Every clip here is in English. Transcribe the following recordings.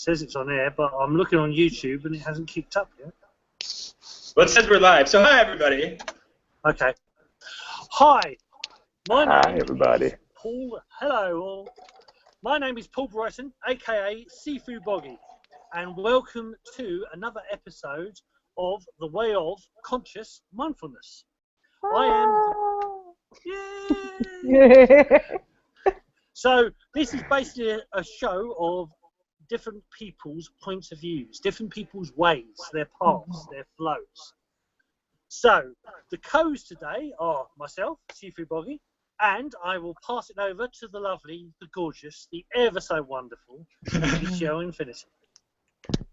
says it's on air, but I'm looking on YouTube and it hasn't kicked up yet. Well, it says we're live, so hi, everybody. Okay. Hi. Hi, everybody. Paul. Hello, all. My name is Paul Bryson, a.k.a. Sifu Boggie, and welcome to another episode of the Way of Conscious Mindfulness. So this is basically a show of different people's points of views, different people's ways, their paths, their flows. So the co's today are myself, Sifu Boggie, and I will pass it over to the lovely, the gorgeous, the ever so wonderful Michelle Infinity.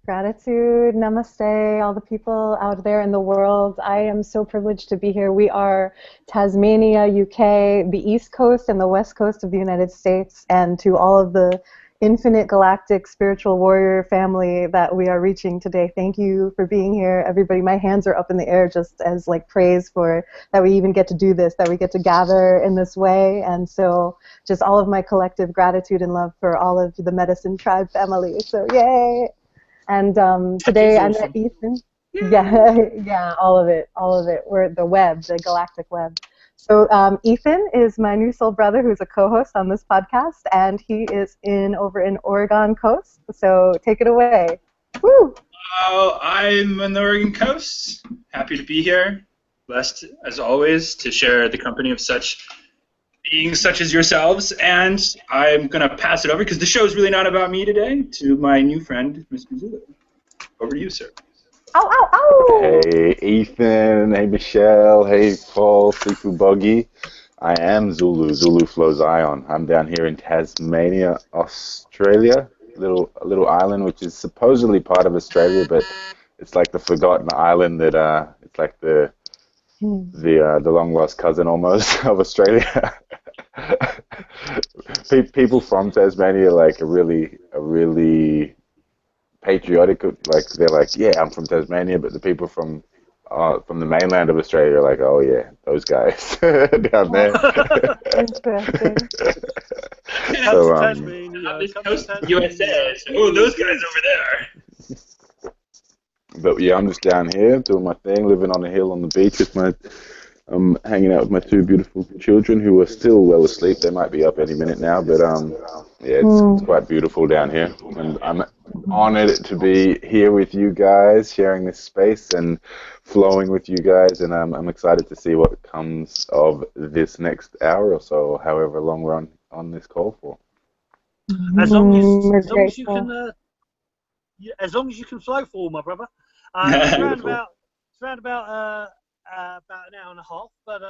Gratitude, namaste, all the people out there in the world. I am so privileged to be here. We are Tasmania, UK, the East Coast and the West Coast of the United States, and to all of the infinite galactic spiritual warrior family that we are reaching today. Thank you for being here, everybody. My hands are up in the air just as like praise for that we even get to do this, that we get to gather in this way. And so just all of my collective gratitude and love for all of the Medicine Tribe family. So yay! And today I met Ethan. Yeah, all of it. We're the web, the galactic web. So Ethan is my new soul brother who's a co-host on this podcast, and he is over in Oregon Coast. So take it away. Woo! I'm on the Oregon coast. Happy to be here. Blessed, as always, to share the company of such beings such as yourselves, and I'm going to pass it over, because the show is really not about me today, to my new friend, Mr. Zulu. Over to you, sir. Ow, ow, ow! Hey, Ethan. Hey, Michelle. Hey, Paul. Sifu Boggie. I am Zulu Flow Zion. I'm down here in Tasmania, Australia, a little island which is supposedly part of Australia, but it's like the forgotten island that it's like the long lost cousin almost of Australia. People from Tasmania like are really patriotic. Like they're like, yeah, I'm from Tasmania, but the people from the mainland of Australia are like, oh yeah, those guys down there. Interesting. So, USA. Oh, those guys over there. But yeah, I'm just down here doing my thing, living on a hill on the beach with I'm hanging out with my two beautiful children who are still well asleep. They might be up any minute now, but yeah, it's quite beautiful down here, and I'm honored to be here with you guys, sharing this space and flowing with you guys, and I'm excited to see what comes of this next hour or so, however long we're on this call for. As long as you can flow for, my brother. It's around about an hour and a half, but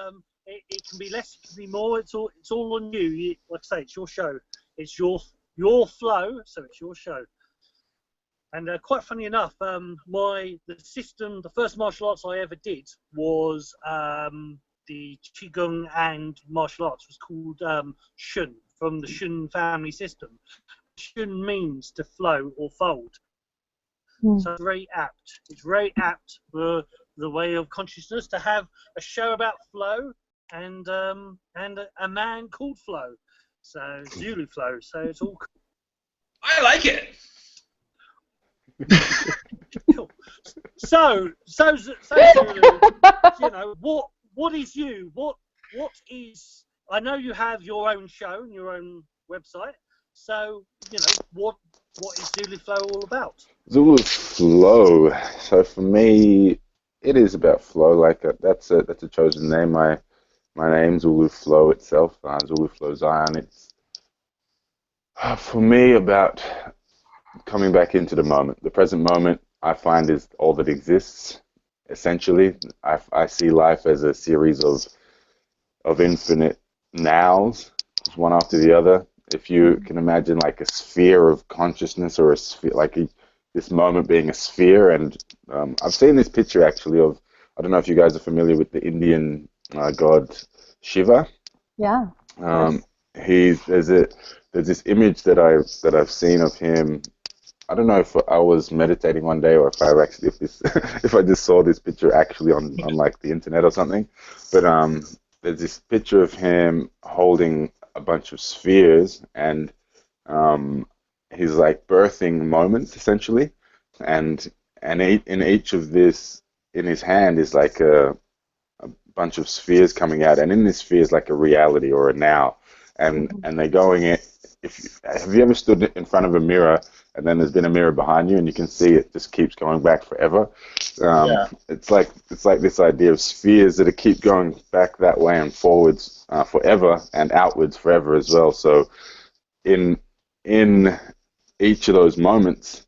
it can be less, it can be more. It's all on you. Like I say, it's your show. It's your flow, so it's your show. And quite funny enough, the first martial arts I ever did was the Qigong and martial arts was called Shun, from the Shun family system. Shun means to flow or fold. So it's very apt. It's very apt for the Way of Consciousness to have a show about flow and a man called Flow. So Zulu Flow. So it's all cool. I like it. Cool. So Zulu, you know, what is you? What is? I know you have your own show and your own website. So you know what is Zulu Flow all about? Zulu Flow. So for me, it is about flow. Like that's a chosen name. My name, Zulu Flow itself, Zulu Flow Zion. It's for me about coming back into the moment. The present moment, I find, is all that exists. Essentially, I see life as a series of infinite nows, one after the other. If you can imagine like a sphere of consciousness, or a sphere, like this moment being a sphere, and I've seen this picture actually of, I don't know if you guys are familiar with the Indian god Shiva. Yeah. There's this image that I've seen of him. I don't know if I was meditating one day, or if I just saw this picture actually on like the internet or something. But there's this picture of him holding a bunch of spheres, and he's like birthing moments essentially, and in each of this, in his hand is like a bunch of spheres coming out, and in this sphere is like a reality or a now, and they're going in. Have you ever stood in front of a mirror and then there's been a mirror behind you and you can see it just keeps going back forever? Yeah. It's like this idea of spheres that keep going back that way and forwards forever and outwards forever as well. So in each of those moments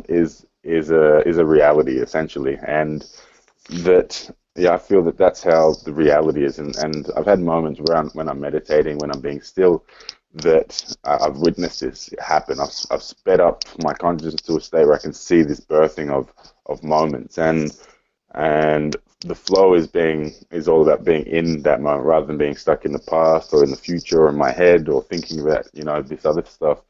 is a reality essentially, and that I feel that that's how the reality is, and I've had moments where when I'm meditating, when I'm being still, that I've witnessed this happen. I've sped up my consciousness to a state where I can see this birthing of moments, and the flow is all about being in that moment rather than being stuck in the past or in the future or in my head or thinking about this other stuff.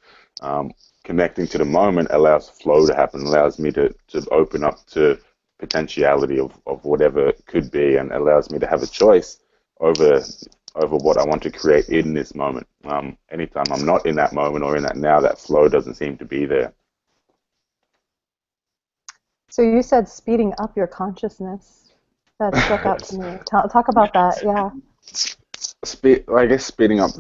Connecting to the moment allows flow to happen, allows me to open up to potentiality of whatever it could be, and allows me to have a choice over what I want to create in this moment. Anytime I'm not in that moment or in that now, that flow doesn't seem to be there. So you said speeding up your consciousness. That struck out to me. Talk about that, yeah. I guess speeding up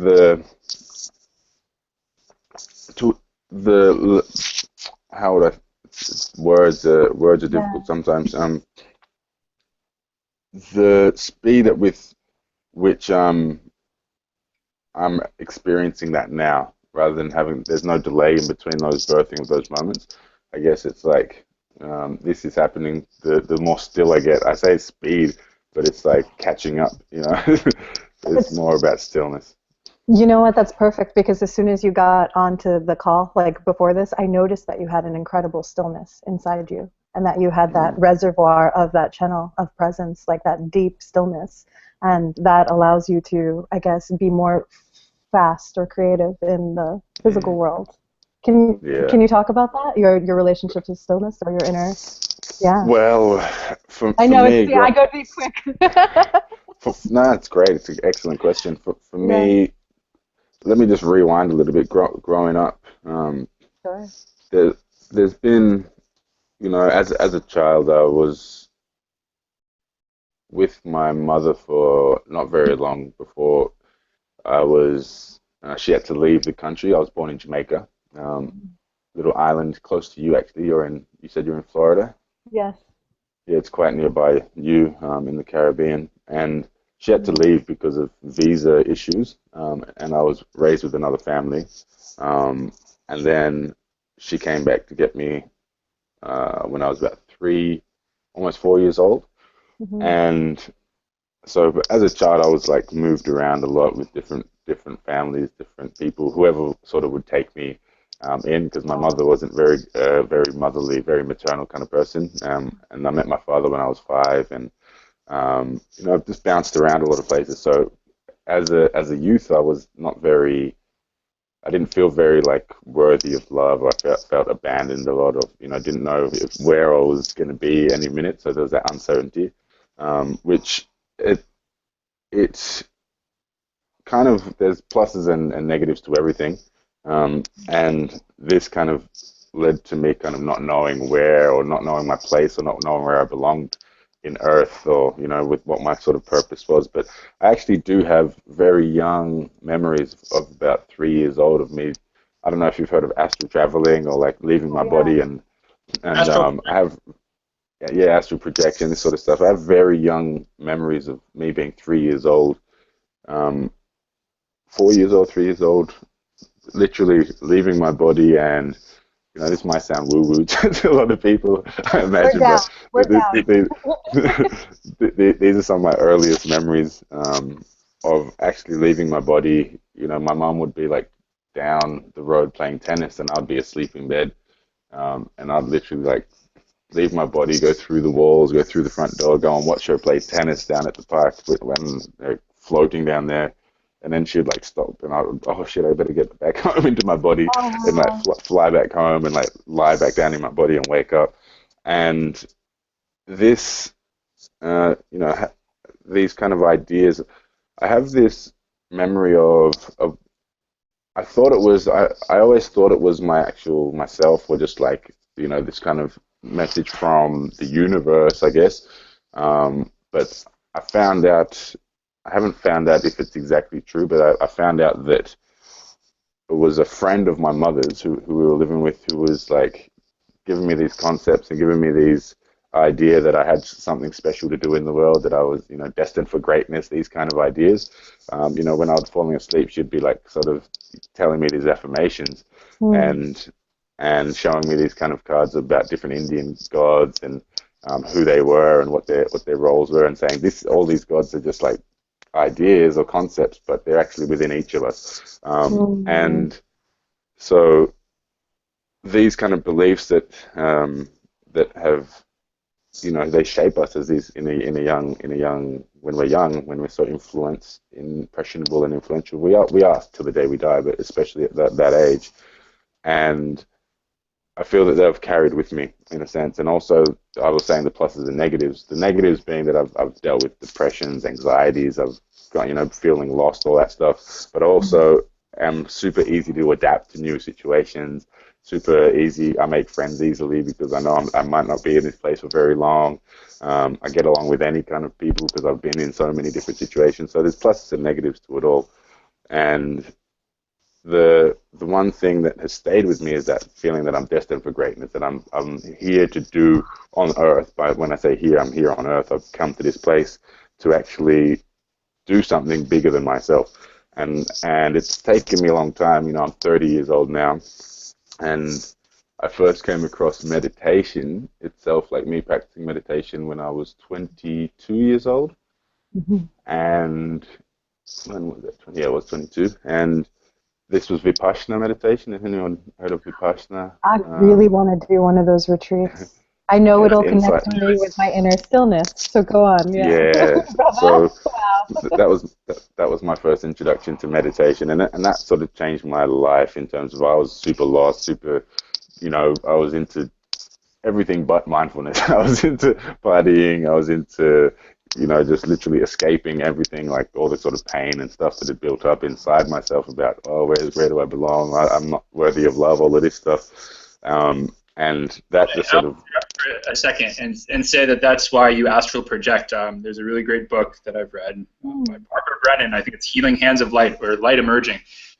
how would I, words are difficult sometimes. The speed at with which I'm experiencing that now, rather than there's no delay in between those birthing of those moments. I guess it's like this is happening. The more still I get, I say speed, but it's like catching up. It's more about stillness. You know what? That's perfect, because as soon as you got onto the call, like before this, I noticed that you had an incredible stillness inside you, and that you had that reservoir of that channel of presence, like that deep stillness, and that allows you to, I guess, be more fast or creative in the physical world. Can you talk about that? Your relationship to stillness or your inner? Yeah. Well, for I know me, I go to be quick. No, it's great. It's an excellent question. For me, let me just rewind a little bit. Growing up, Sure. there's been, as a child, I was with my mother for not very long before I was. She had to leave the country. I was born in Jamaica, little island close to you. Actually, you said you're in Florida. Yes. Yeah, it's quite nearby you, in the Caribbean, and she had to leave because of visa issues, and I was raised with another family, and then she came back to get me when I was about 3, almost 4 years old, and so but as a child I was like moved around a lot with different families, different people, whoever sort of would take me in, because my mother wasn't very motherly, very maternal kind of person, and I met my father when I was 5, and I've just bounced around a lot of places. So as a youth, I didn't feel very like worthy of love. I felt abandoned a lot of, didn't know where I was going to be any minute. So there was that uncertainty, which it's kind of, there's pluses and negatives to everything. And this kind of led to me kind of not knowing where, or not knowing my place, or not knowing where I belonged in Earth, or with what my sort of purpose was. But I actually do have very young memories of about 3 years old of me. I don't know if you've heard of astral traveling or like leaving my body, and I have astral projection, this sort of stuff. I have very young memories of me being 3 years old, 4 years old, 3 years old, literally leaving my body. And this might sound woo-woo to a lot of people, I imagine, these are some of my earliest memories of actually leaving my body. My mom would be like down the road playing tennis, and I'd be asleep in bed, and I'd literally like leave my body, go through the walls, go through the front door, go and watch her play tennis down at the park when they're floating down there. And then she'd like stop, and I would, oh shit, I better get back home into my body, and like fly back home and like lie back down in my body and wake up. And this, these kind of ideas, I have this memory of I thought it was, I always thought it was my actual myself, or just like, this kind of message from the universe, I guess. But I found out, I haven't found out if it's exactly true, but I found out that it was a friend of my mother's who we were living with, who was like giving me these concepts and giving me these idea that I had something special to do in the world, that I was, destined for greatness, these kind of ideas. When I was falling asleep, she'd be like sort of telling me these affirmations and showing me these kind of cards about different Indian gods and who they were and what their roles were, and saying all these gods are just like ideas or concepts, but they're actually within each of us. And so these kind of beliefs that have, they shape us as these in a young when we're so impressionable and influential. We are till the day we die, but especially at that age. And I feel that they've carried with me in a sense. And also, I was saying the pluses and negatives. The negatives being that I've dealt with depressions, anxieties, I've got, feeling lost, all that stuff. But also am super easy to adapt to new situations, super easy. I make friends easily because I know I might not be in this place for very long. I get along with any kind of people because I've been in so many different situations. So there's pluses and negatives to it all. And the one thing that has stayed with me is that feeling that I'm destined for greatness, that I'm here to do on earth. But when I say here, I'm here on earth. I've come to this place to actually do something bigger than myself. And it's taken me a long time. I'm 30 years old now, and I first came across meditation itself, like me practicing meditation, when I was 22 years old. And when was that? Yeah, I was 22. And this was Vipassana meditation. Has anyone heard of Vipassana? I really want to do one of those retreats. I know it'll connect me with my inner stillness. So go on. Yeah. So wow. that was my first introduction to meditation, and that sort of changed my life in terms of I was super lost, super, I was into everything but mindfulness. I was into partying. I was into, just literally escaping everything, like all the sort of pain and stuff that had built up inside myself about, where do I belong? I'm not worthy of love, all of this stuff. And that just sort of... For a second and say that's why you astral project. There's a really great book that I've read by Barbara Brennan. I think it's Healing Hands of Light, or Light Emerging.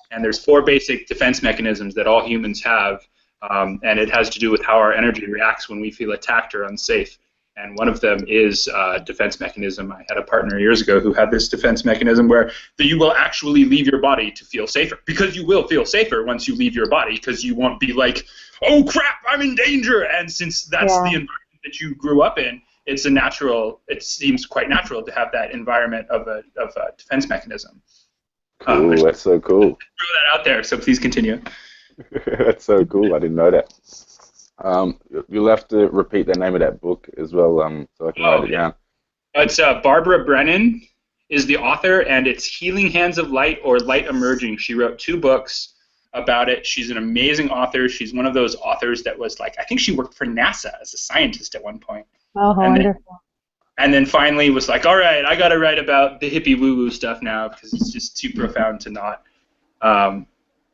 And there's 4 basic defense mechanisms that all humans have. And it has to do with how our energy reacts when we feel attacked or unsafe. And one of them is defense mechanism. I had a partner years ago who had this defense mechanism where you will actually leave your body to feel safer, because you will feel safer once you leave your body, because you won't be like, oh crap, I'm in danger. And since that's the environment that you grew up in, it seems quite natural to have that environment of a defense mechanism. Cool, that's so cool. Throw that out there, so please continue. That's so cool. I didn't know that. You'll have to repeat the name of that book as well, so I can write it down. It's Barbara Brennan is the author, and it's Healing Hands of Light or Light Emerging. She wrote 2 books about it. She's an amazing author. She's one of those authors that was like, I think she worked for NASA as a scientist at one point. Oh, wonderful. And then finally was like, all right, I got to write about the hippie woo-woo stuff now, because it's just too profound to not.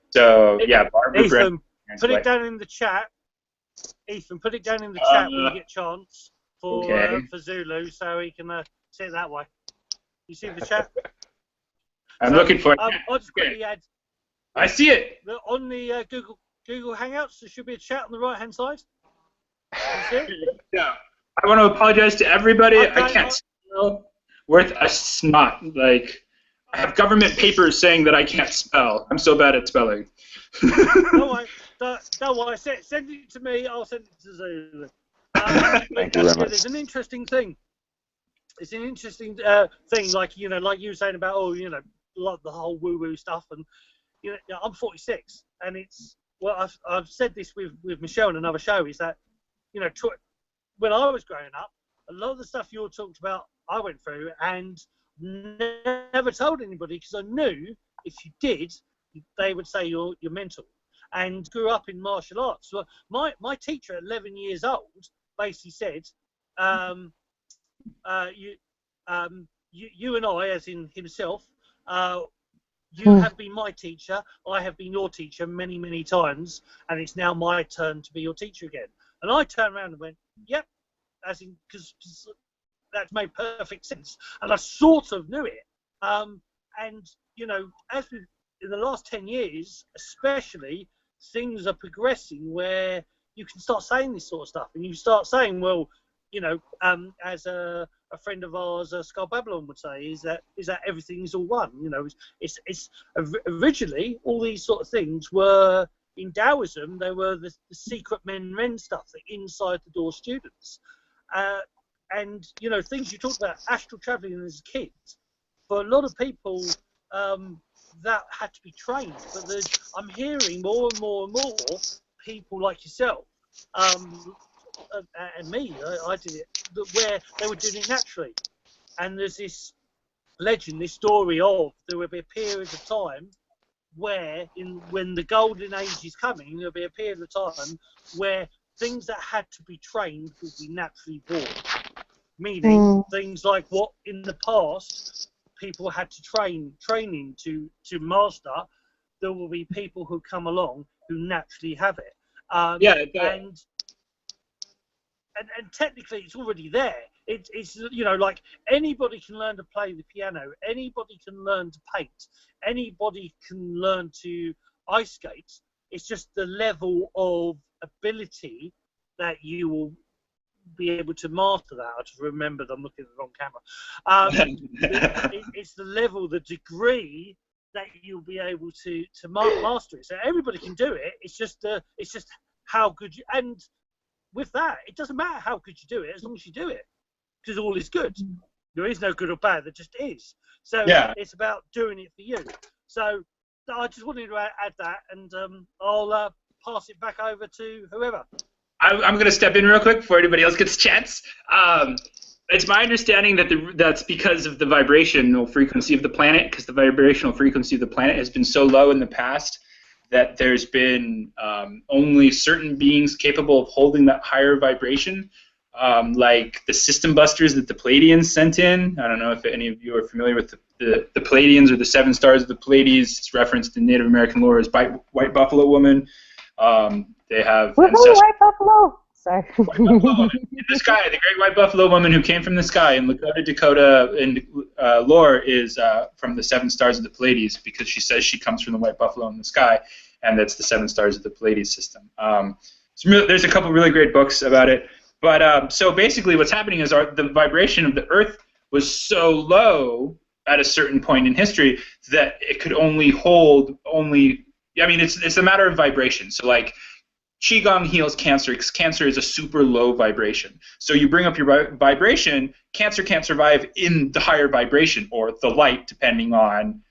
So, yeah, Barbara Brennan. Put it down in the chat. Ethan, put it down in the chat when you get a chance for Zulu, so he can see it that way. You see the chat? I'm looking for it. I'll just quickly add. I see it. On the Google Hangouts, there should be a chat on the right-hand side. You see it? Yeah. I want to apologize to everybody. Okay, I can't spell worth a snot. Like, I have government papers saying that I can't spell. I'm so bad at spelling. Don't worry. Send it to me. I'll send it to Zulu. Thank you very much. There's an interesting thing. It's an interesting thing, like you were saying about like the whole woo-woo stuff, and I'm 46, and it's I've said this with Michelle in another show, is that when I was growing up, a lot of the stuff you all talked about, I went through and never told anybody, because I knew if you did, they would say you're mental. And grew up in martial arts. So my teacher at 11 years old basically said, you and I, as in himself, You have been my teacher, I have been your teacher many, many times, and it's now my turn to be your teacher again. And I turned around and went, yep, as in, because that made perfect sense. And I sort of knew it. And, you know, as we, in the last 10 years, especially, things are progressing where you can start saying this sort of stuff. And you start saying, well, you know, as a friend of ours, Skull Babylon would say, is that everything is all one. You know, it's originally all these sort of things were in Taoism. They were the secret men stuff, the inside the door students, and you know, things you talked about astral traveling as a kid. For a lot of people, that had to be trained. But I'm hearing more and more and more people like yourself. And me, I did it, where they were doing it naturally. And there's this legend, this story of there will be a period of time where, when the golden age is coming, there'll be a period of time where things that had to be trained will be naturally born. Meaning things like what in the past people had to training to master, there will be people who come along who naturally have it. And technically it's already there. It's you know, like anybody can learn to play the piano, anybody can learn to paint, anybody can learn to ice skate. It's just the level of ability that you will be able to master that. I just remembered I'm looking at the wrong camera. It's the level, the degree that you'll be able to master it. So everybody can do it. It's just how good you. And with that, it doesn't matter how good you do it as long as you do it, because all is good. There is no good or bad. There just is. So it's about doing it for you. So I just wanted to add that, and I'll pass it back over to whoever. I'm going to step in real quick before anybody else gets a chance. It's my understanding that that's because of the vibrational frequency of the planet, because the vibrational frequency of the planet has been so low in the past that there's been only certain beings capable of holding that higher vibration, like the system busters that the Pleiadians sent in. I don't know if any of you are familiar with the Pleiadians or the 7 stars of the Pleiades. It's referenced in Native American lore as White Buffalo Woman. They have ancestral White Buffalo. Sorry. White Buffalo Woman in the sky. The Great White Buffalo Woman who came from the sky in Lakota, Dakota, and lore is from the 7 stars of the Pleiades, because she says she comes from the White Buffalo in the sky, and that's the 7 stars of the Pleiades system. There's a couple really great books about it. But so basically what's happening is the vibration of the Earth was so low at a certain point in history that it could only hold it's a matter of vibration. So like Qigong heals cancer because cancer is a super low vibration. So you bring up your vibration, cancer can't survive in the higher vibration or the light, depending on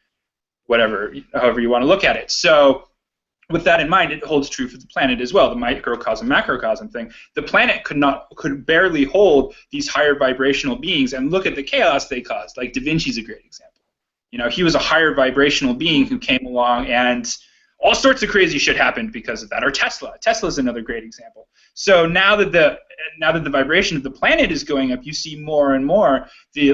however you want to look at it. So with that in mind, it holds true for the planet as well, the microcosm, macrocosm thing. The planet could barely hold these higher vibrational beings, and look at the chaos they caused. Like Da Vinci's a great example. You know, he was a higher vibrational being who came along, and all sorts of crazy shit happened because of that. Or Tesla. Tesla's another great example. So now that the vibration of the planet is going up, you see more and more the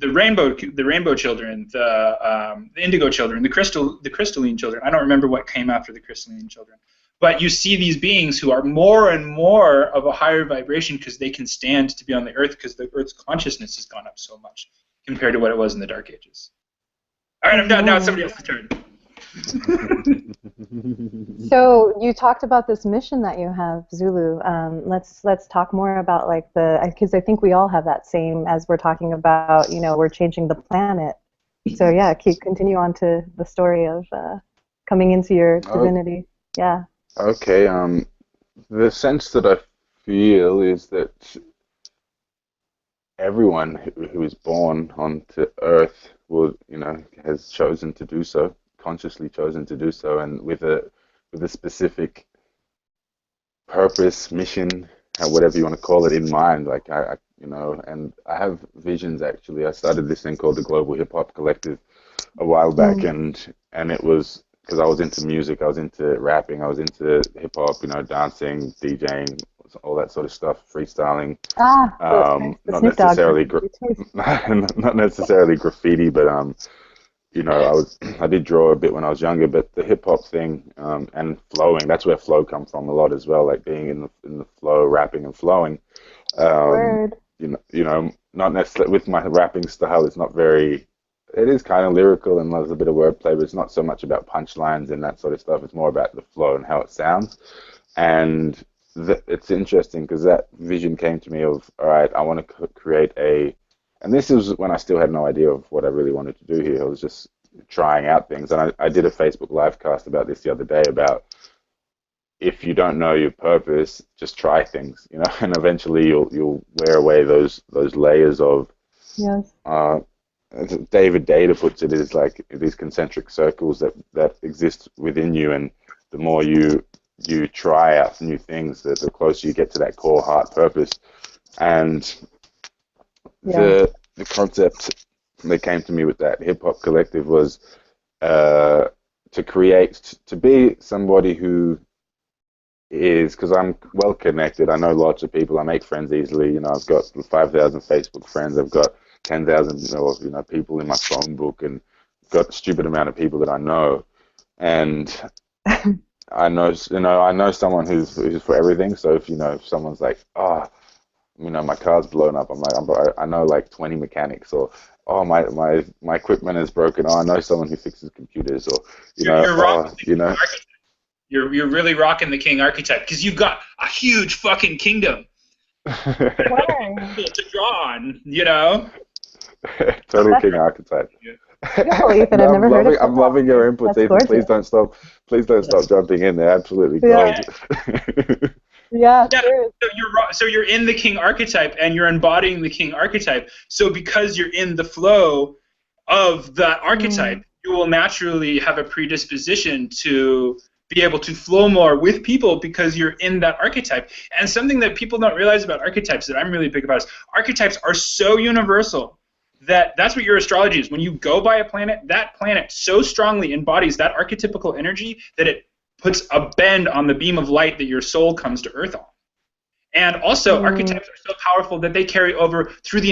rainbow children, the indigo children, the crystalline children. I don't remember what came after the crystalline children. But you see these beings who are more and more of a higher vibration because they can stand to be on the Earth, because the Earth's consciousness has gone up so much compared to what it was in the Dark Ages. All right, I'm done. Now it's somebody else's turn. So you talked about this mission that you have, Zulu. Let's talk more about because I think we all have that same, as we're talking about, we're changing the planet. So yeah, continue on to the story of coming into your divinity. Yeah. Okay. The sense that I feel is that everyone who is born onto Earth has chosen to do so. Consciously chosen to do so, and with a specific purpose, mission, whatever you want to call it, in mind. Like and I have visions. Actually, I started this thing called the Global Hip Hop Collective a while back, and it was because I was into music, I was into rapping, I was into hip hop, dancing, DJing, all that sort of stuff, freestyling. Not necessarily graffiti, but you know, I did draw a bit when I was younger, but the hip hop thing and flowing, that's where flow comes from a lot as well, like being in the flow, rapping and flowing. Um, Word. you know, not necessarily with my rapping style. It's not very. It is kind of lyrical and there's a bit of wordplay, but it's not so much about punchlines and that sort of stuff. It's more about the flow and how it sounds. And it's interesting because that vision came to me of, all right, I want to create a, and this is when I still had no idea of what I really wanted to do here. I was just trying out things, and I did a Facebook live cast about this the other day about if you don't know your purpose, just try things, you know, and eventually you'll wear away those layers of. Yes. As David Data puts it, is like these concentric circles that exist within you, and the more you try out new things, the closer you get to that core heart purpose. And Yeah. the concept that came to me with that hip hop collective was to be somebody who is, because I'm well connected. I know lots of people. I make friends easily. You know, I've got 5,000 Facebook friends. I've got 10,000 people in my phone book, and got a stupid amount of people that I know. And I know someone who's for everything. So if someone's like, oh, my car's blown up, I know like 20 mechanics, or oh, my equipment is broken. Oh, I know someone who fixes computers, or You're You're really rocking the king archetype because you've got a huge fucking kingdom to draw on, you know? Total king archetype. Beautiful, Ethan. No, I've never heard of I'm loving your inputs, Ethan. gorgeous. Please don't stop. Please don't stop jumping in. They're absolutely Yeah. gold. Yeah, Yeah, sure. so you're in the king archetype and you're embodying the king archetype. So because you're in the flow of that archetype, you will naturally have a predisposition to be able to flow more with people because you're in that archetype. And something that people don't realize about archetypes that I'm really big about is archetypes are so universal that's what your astrology is. When you go by a planet, that planet so strongly embodies that archetypical energy that it puts a bend on the beam of light that your soul comes to Earth on. And also, archetypes are so powerful that they carry over through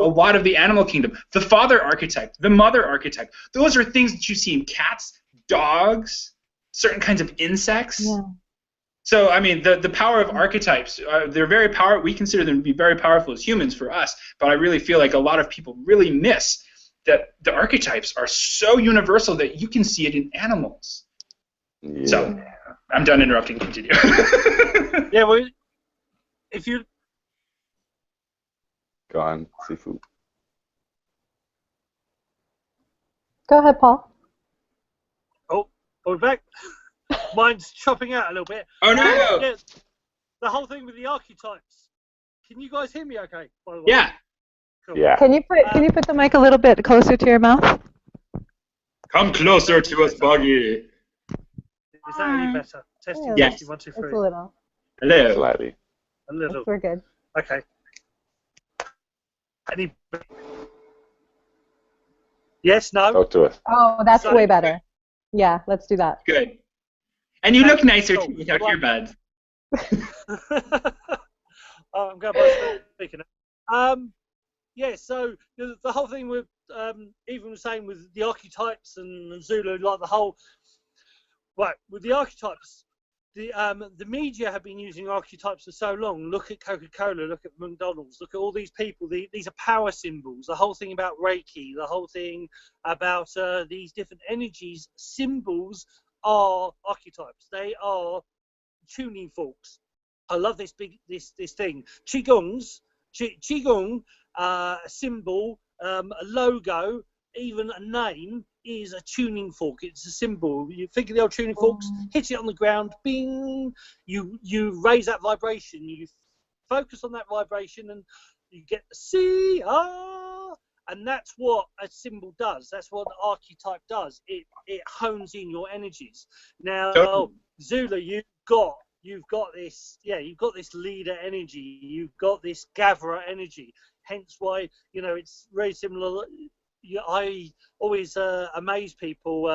a lot of the animal kingdom. The father archetype, the mother archetype, those are things that you see in cats, dogs, certain kinds of insects. Yeah. So, I mean, the power of archetypes, they're very powerful. We consider them to be very powerful as humans for us, but I really feel like a lot of people really miss that the archetypes are so universal that you can see it in animals. Yeah. So, I'm done interrupting. Continue. Yeah, well, if you... Go on, Sifu. Go ahead, Paul. Oh, we're back. Mine's chopping out a little bit. Oh, no. Yeah, the whole thing with the archetypes. Can you guys hear me okay, by the way? Yeah. Cool. Yeah. Can you put the mic a little bit closer to your mouth? Come closer to us, Boggie. Is that any better? Testing, Yes. testing, 1, 2, It's 3. a little. Hello. Slightly. A little. We're good. Okay. Any... Yes, no? Talk to us. Oh, that's So- way better. Yeah, let's do that. Good. And you look nicer Cool. too without earbuds. Oh, I'm going to speaking. Yeah, so the whole thing with even the same with the archetypes and Zulu, like the whole right with the archetypes. The media have been using archetypes for so long. Look at Coca-Cola, look at McDonald's, look at all these people. These are power symbols. The whole thing about Reiki, the whole thing about these different energies, symbols are archetypes. They are tuning forks. I love this thing. Qigong, a symbol, a logo, even a name is a tuning fork. It's a symbol. You think of the old tuning forks, hit it on the ground, bing. You raise that vibration. You focus on that vibration, and you get the C R. And that's what a symbol does. That's what the archetype does. It hones in your energies. Now, Zula, you've got this leader energy. You've got this gatherer energy. Hence why it's very similar. I always amaze people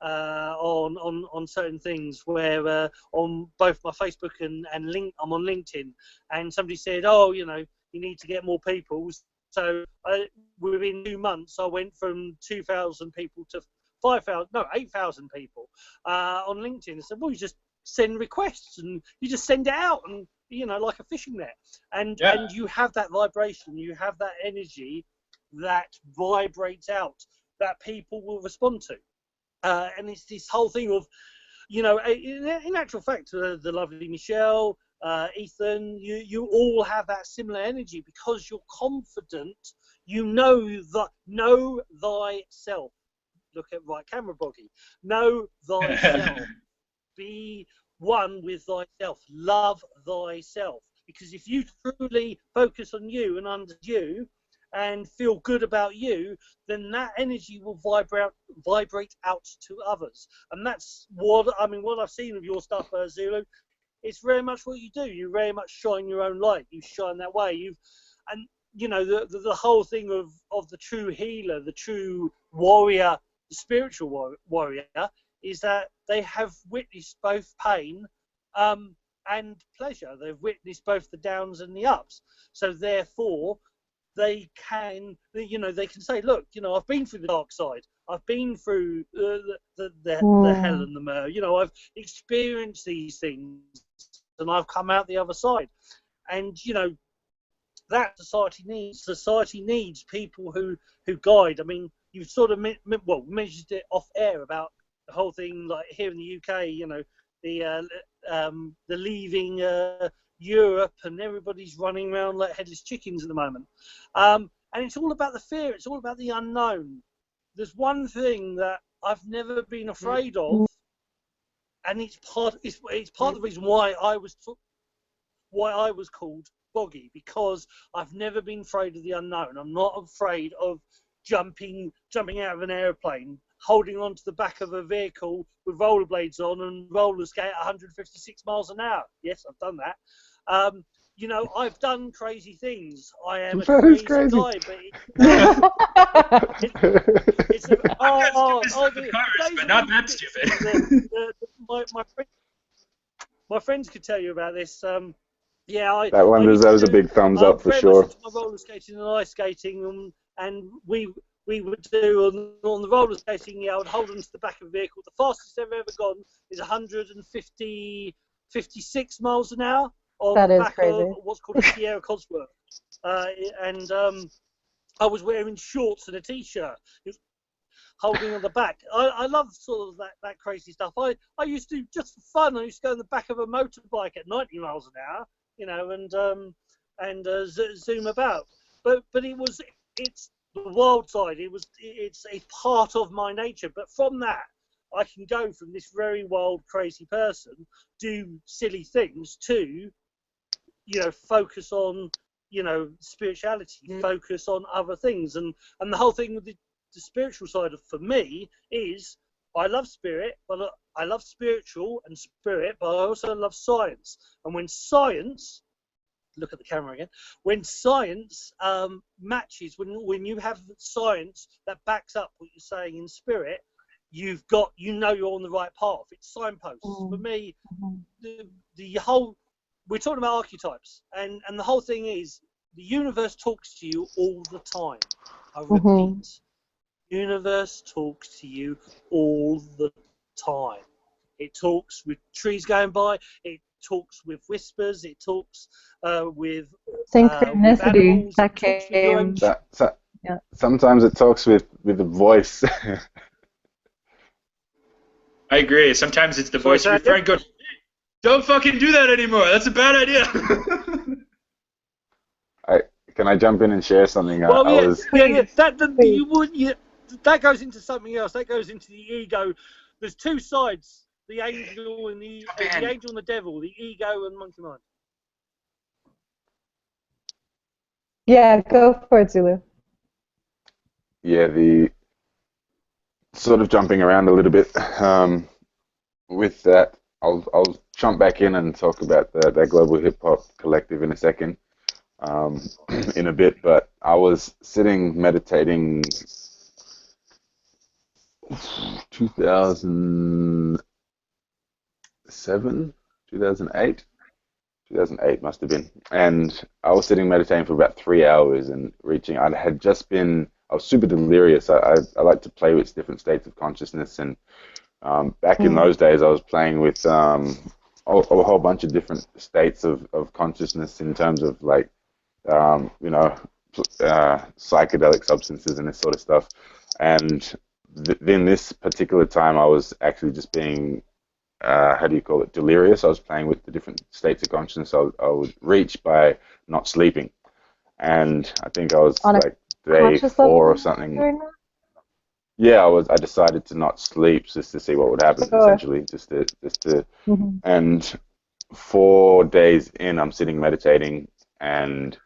on certain things where on both my Facebook and I'm on LinkedIn, and somebody said, oh, you need to get more people. So within 2 months, I went from 2,000 people to 5,000, no, 8,000 people on LinkedIn. I said, well, you just send requests and you just send it out, and like a fishing net, and you have that vibration, you have that energy that vibrates out that people will respond to, and it's this whole thing of, in actual fact, the lovely Michelle, Ethan, you all have that similar energy because you're confident. Know thyself. Look at right camera, Boggie. Know thyself. Be one with thyself. Love thyself. Because if you truly focus on you and under you and feel good about you, then that energy will vibrate out to others. And that's what I've seen of your stuff, Zulu. It's very much what you do. You very much shine your own light. You shine that way. The whole thing of the true healer, the true warrior, the spiritual warrior, is that they have witnessed both pain and pleasure. They've witnessed both the downs and the ups. So therefore, they can say, look, I've been through the dark side. I've been through the hell and the myrrh. I've experienced these things, and I've come out the other side. And that society needs. Society needs people who guide. I mean, you've sort of mentioned it off air about the whole thing, like here in the UK, the leaving Europe, and everybody's running around like headless chickens at the moment. And it's all about the fear. It's all about the unknown. There's one thing that I've never been afraid of, and it's part of the reason why I was called Boggie, because I've never been afraid of the unknown. I'm not afraid of jumping out of an airplane, holding onto the back of a vehicle with rollerblades on and roller skate at 156 miles an hour. Yes, I've done that. I've done crazy things. I am a crazy guy, but it's but not that stupid. My friends could tell you about this. That one deserves a big thumbs up for sure. Much into my roller skating and ice skating, and we would do on the roller skating. I would hold onto the back of a vehicle. The fastest I've ever gone is 156 miles an hour on the back of what's called a Sierra Cosworth. And I was wearing shorts and a t-shirt, holding on the back. I love sort of that crazy stuff. I used to, just for fun, I used to go on the back of a motorbike at 90 miles an hour, and zoom about. But it's the wild side. It's part of my nature. But from that, I can go from this very wild, crazy person, do silly things, to focus on spirituality, focus on other things, and the whole thing with the spiritual side for me is, I love spirit, but I love spiritual and spirit, but I also love science. And when science, look at the camera again, when science matches, when you have science that backs up what you're saying in spirit, you're on the right path. It's signposts. For me, the whole, we're talking about archetypes, and the whole thing is, the universe talks to you all the time. I repeat, universe talks to you all the time. It talks with trees going by, it talks with whispers, it talks with synchronicity with that came. Sometimes it talks with a voice. I agree. Sometimes it's the voice of your friend going, "Don't fucking do that anymore. That's a bad idea." Can I jump in and share something? Well, that goes into something else. That goes into the ego. There's two sides: the angel and the angel and the devil, the ego and monkey mind. Yeah, go for it, Zulu. Yeah, the sort of jumping around a little bit. With that, I'll jump back in and talk about that global hip hop collective in a second, in a bit. But I was sitting meditating 2007, 2008, 2008 must have been. And I was sitting meditating for about 3 hours and reaching. I was super delirious. I like to play with different states of consciousness. And back in those days, I was playing with a whole bunch of different states of consciousness in terms of like, psychedelic substances and this sort of stuff. And then this particular time, I was actually just being, how do you call it, delirious. I was playing with the different states of consciousness I would reach by not sleeping. And I think I was On a like day 4 or something. Right now? Yeah, I decided to not sleep just to see what would happen, essentially, just to, and 4 days in, I'm sitting meditating, and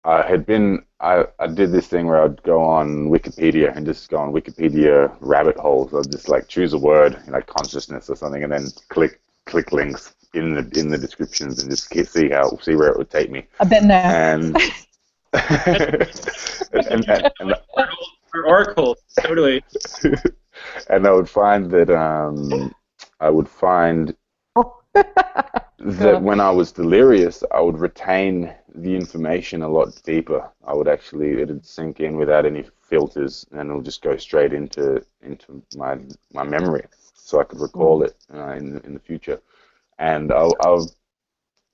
I did this thing where I'd go on Wikipedia and just go on Wikipedia rabbit holes. I'd just like choose a word, like consciousness or something, and then click links in the descriptions and just see where it would take me. I've been there. And and or Oracle, totally. And I would find that that when I was delirious, I would retain the information a lot deeper. It'd sink in without any filters, and it'll just go straight into my memory, so I could recall it in the future. And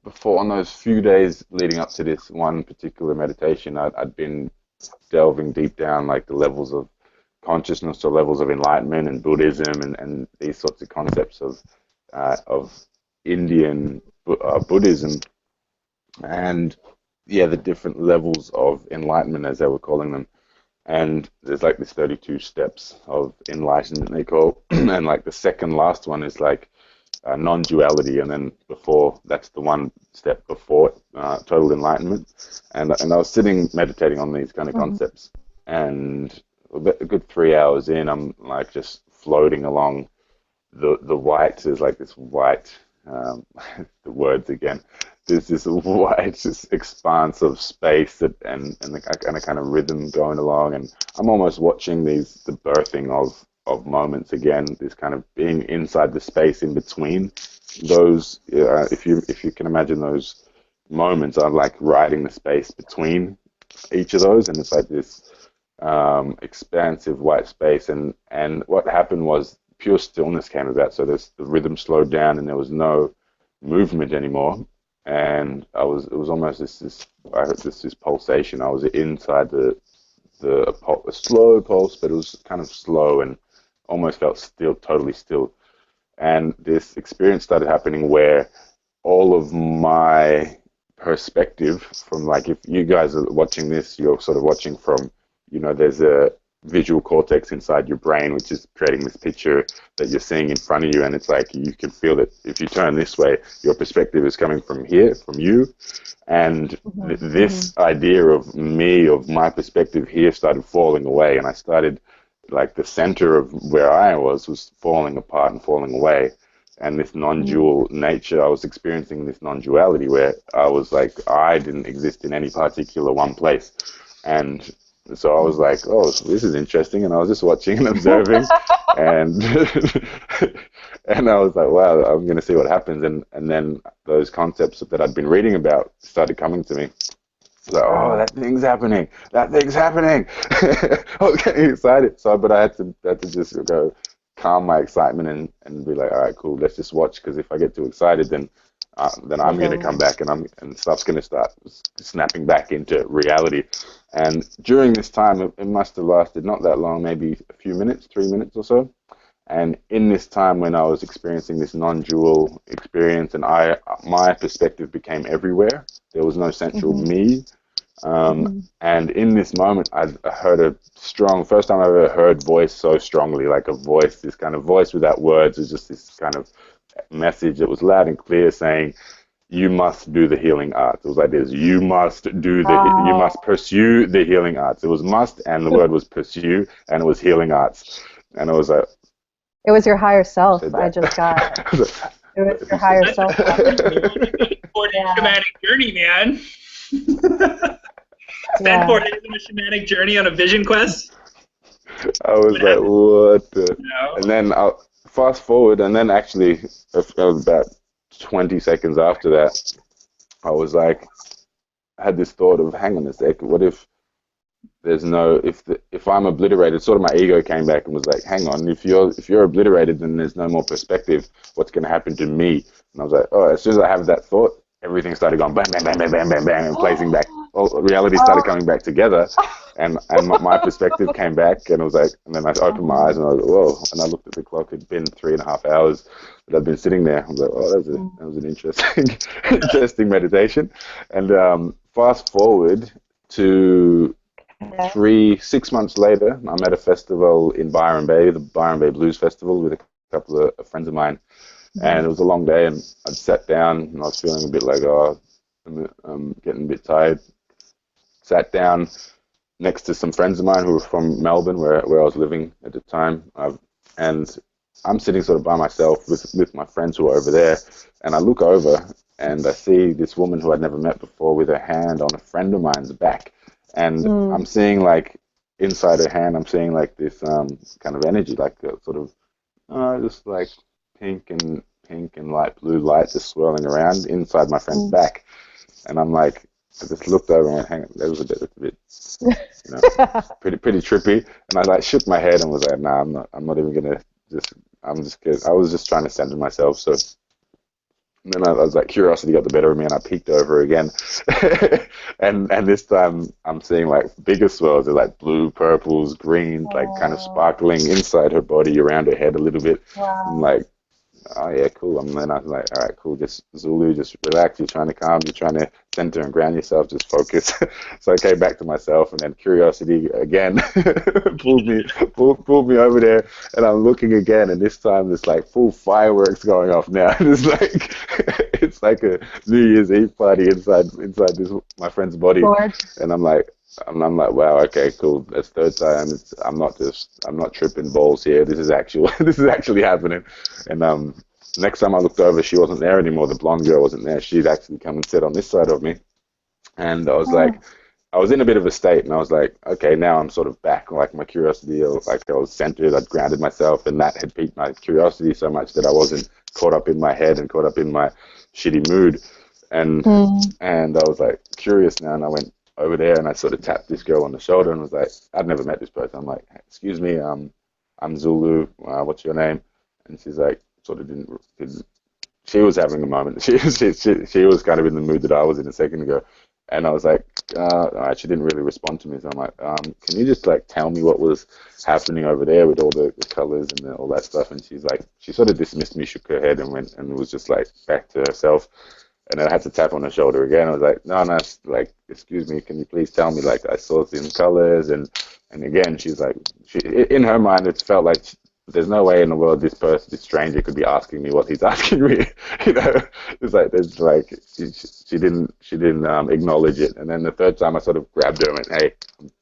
before, on those few days leading up to this one particular meditation, I'd been delving deep down, like the levels of consciousness or levels of enlightenment and Buddhism and these sorts of concepts of Indian Buddhism, and the different levels of enlightenment, as they were calling them. And there's like this 32 steps of enlightenment they call, and like the second last one is like non-duality, and then that's the one step before total enlightenment. And I was sitting meditating on these kind of concepts, and a good 3 hours in, I'm like just floating along the white. There's like this white, the words again. There's this white expanse of space and a kind of rhythm going along, and I'm almost watching the birthing of moments again. This kind of being inside the space in between those. If you can imagine those moments, I'm like riding the space between each of those, and it's like this expansive white space. And what happened was pure stillness came about. So the rhythm slowed down, and there was no movement anymore. And it was almost I heard this pulsation. I was inside a slow pulse, but it was kind of slow and almost felt still, totally still. And this experience started happening where all of my perspective from, like, if you guys are watching this, you're sort of watching from, there's a visual cortex inside your brain, which is creating this picture that you're seeing in front of you, and it's like you can feel that if you turn this way, your perspective is coming from here, from you, and this idea of my perspective here started falling away, and I started, like, the center of where I was falling apart and falling away, and this non-dual nature, I was experiencing this non-duality where I was like, I didn't exist in any particular one place. And so I was like, oh, this is interesting. And I was just watching and observing. and and I was like, wow, I'm going to see what happens. And then those concepts that I'd been reading about started coming to me. Like, oh, that thing's happening. That thing's happening. I was getting excited. But I had to just go calm my excitement and be like, all right, cool, let's just watch. Because if I get too excited, then I'm going to come back and stuff's going to start snapping back into reality. And during this time, it must have lasted not that long, maybe a few minutes, 3 minutes or so. And in this time when I was experiencing this non-dual experience, and my perspective became everywhere. There was no central me. And in this moment, I heard a strong, first time I ever heard voice so strongly, like a voice, this kind of voice without words. It was just this kind of message that was loud and clear saying, you must do the healing arts. It was like this, you must pursue the healing arts. It was must, and the word was pursue, and it was healing arts. And I was like, it was your higher self. I just got it. It was your higher self. Shamanic journey, man. Spend 4 days on a shamanic journey on a vision quest. I was like, what the? No. And then I'll fast forward, and then actually, it was about 20 seconds after that, I was like, I had this thought of, hang on a sec, what if there's no, if I'm obliterated, sort of my ego came back and was like, hang on, if you're obliterated, then there's no more perspective. What's going to happen to me? And I was like, oh, as soon as I have that thought, everything started going bang, bang, bang, bang, bang, bang, bang, and placing back. All reality started coming back together, and my perspective came back, and it was like, and then I opened my eyes and I was like, whoa, and I looked at the clock. It'd been 3.5 hours that I'd been sitting there. I was like, oh, that was an interesting, interesting meditation. And fast forward to 6 months later, I'm at a festival in Byron Bay, the Byron Bay Blues Festival, with a couple of friends of mine. And it was a long day, and I'd sat down, and I was feeling a bit like, oh, I'm getting a bit tired. Sat down next to some friends of mine who were from Melbourne, where I was living at the time. And I'm sitting sort of by myself with my friends who are over there. And I look over, and I see this woman who I'd never met before with her hand on a friend of mine's back. And I'm seeing, like, inside her hand, I'm seeing, like, this kind of energy, like a sort of just like pink and light blue light just swirling around inside my friend's back. And I'm like, I just looked over and went, hang on, that was a bit you know, pretty trippy. And I like shook my head and was like, nah, I'm not even gonna I was just trying to center myself. So and then I was like, curiosity got the better of me, and I peeked over again. and this time I'm seeing like bigger swirls. They're like blue, purples, greens, like kind of sparkling inside her body, around her head a little bit. Wow. I'm like, oh yeah, cool. And then I was like, all right, cool. Just Zulu, just relax. You're trying to calm. You're trying to center and ground yourself. Just focus. So I came back to myself, and then curiosity again pulled me over there. And I'm looking again, and this time there's like full fireworks going off now. It's like a New Year's Eve party inside this my friend's body. And I'm like, wow, okay, cool. That's third time. I'm not tripping balls here. This is actually happening. And next time I looked over, she wasn't there anymore. The blonde girl wasn't there. She'd actually come and sit on this side of me. And I was like, I was in a bit of a state, and I was like, okay, now I'm sort of back. Like my curiosity, like I was centered. I'd grounded myself, and that had piqued my curiosity so much that I wasn't caught up in my head and caught up in my shitty mood. And I was like curious now, and I went over there and I sort of tapped this girl on the shoulder and was like, I'd never met this person. I'm like, excuse me, I'm Zulu. What's your name? And she's like, sort of didn't. She was having a moment. She was kind of in the mood that I was in a second ago. And I was like, she didn't really respond to me. So I'm like, can you just like tell me what was happening over there with all the colors and all that stuff? And she's like, she sort of dismissed me, shook her head, and went and was just like back to herself. And then I had to tap on her shoulder again. I was like, no, like, excuse me, can you please tell me, like, I saw thin colors. And again, she's like, in her mind, it felt like there's no way in the world this stranger could be asking me what he's asking me. You know, it's like, there's like, she didn't acknowledge it. And then the third time I sort of grabbed her and went, hey,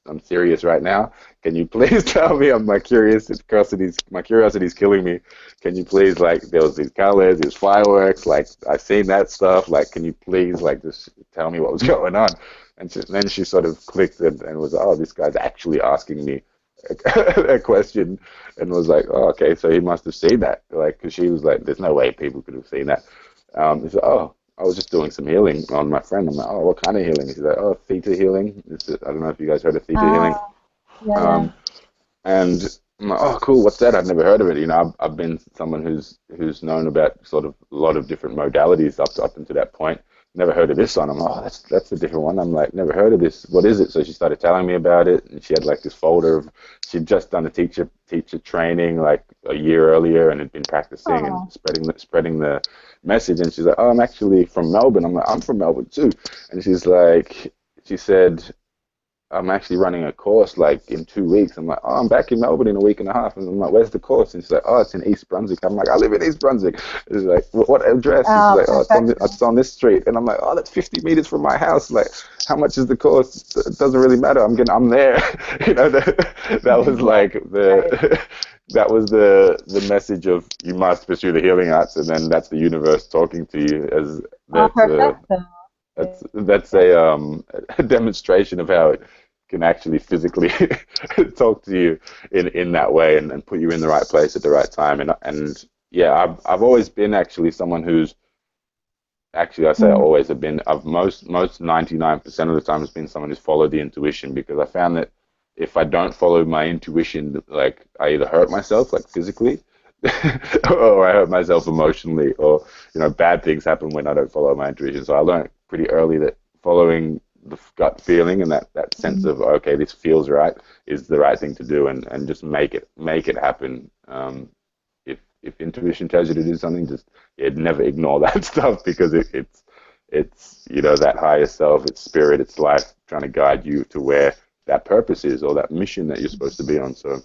I'm serious right now. Can you please tell me? My curiosity's killing me. Can you please, like, there was these colors, these fireworks, like, I've seen that stuff. Like, can you please, like, just tell me what was going on? And then she sort of clicked and was, oh, this guy's actually asking me a question, and was like, oh, okay, so he must have seen that. Like, because she was like, there's no way people could have seen that. He said, oh, I was just doing some healing on my friend. I'm like, oh, what kind of healing? He's like, oh, theta healing. I don't know if you guys heard of theta healing. Yeah. And I'm like, oh, cool, what's that? I've never heard of it. You know, I've been someone who's known about sort of a lot of different modalities up until that point. Never heard of this one. I'm like, oh, that's a different one. I'm like, never heard of this. What is it? So she started telling me about it, and she had like this folder of, she'd just done a teacher training like a year earlier and had been practicing and spreading the message. And she's like, oh, I'm actually from Melbourne. I'm like, I'm from Melbourne too. And she said, I'm actually running a course like in 2 weeks. I'm like, oh, I'm back in Melbourne in a week and a half. And I'm like, where's the course? And she's like, oh, it's in East Brunswick. I'm like, I live in East Brunswick. She's like, what address? And she's like, oh, it's on this street. And I'm like, oh, that's 50 meters from my house. Like, how much is the course? It doesn't really matter. I'm there. You know, that was like that was the message of, you must pursue the healing arts, and then that's the universe talking to you as that's a demonstration of how it can actually physically talk to you in that way and put you in the right place at the right time. And yeah, I've always been actually someone who's actually, I say I always have been. I've most 99% of the time has been someone who's followed the intuition, because I found that if I don't follow my intuition, like I either hurt myself, like physically, or I hurt myself emotionally, or bad things happen when I don't follow my intuition. So I learned pretty early that following the gut feeling and that sense of, okay, this feels right, is the right thing to do, and just make it happen. If intuition tells you to do something, just never ignore that stuff, because it's that higher self, it's spirit, it's life trying to guide you to where that purpose is, or that mission that you're supposed to be on. So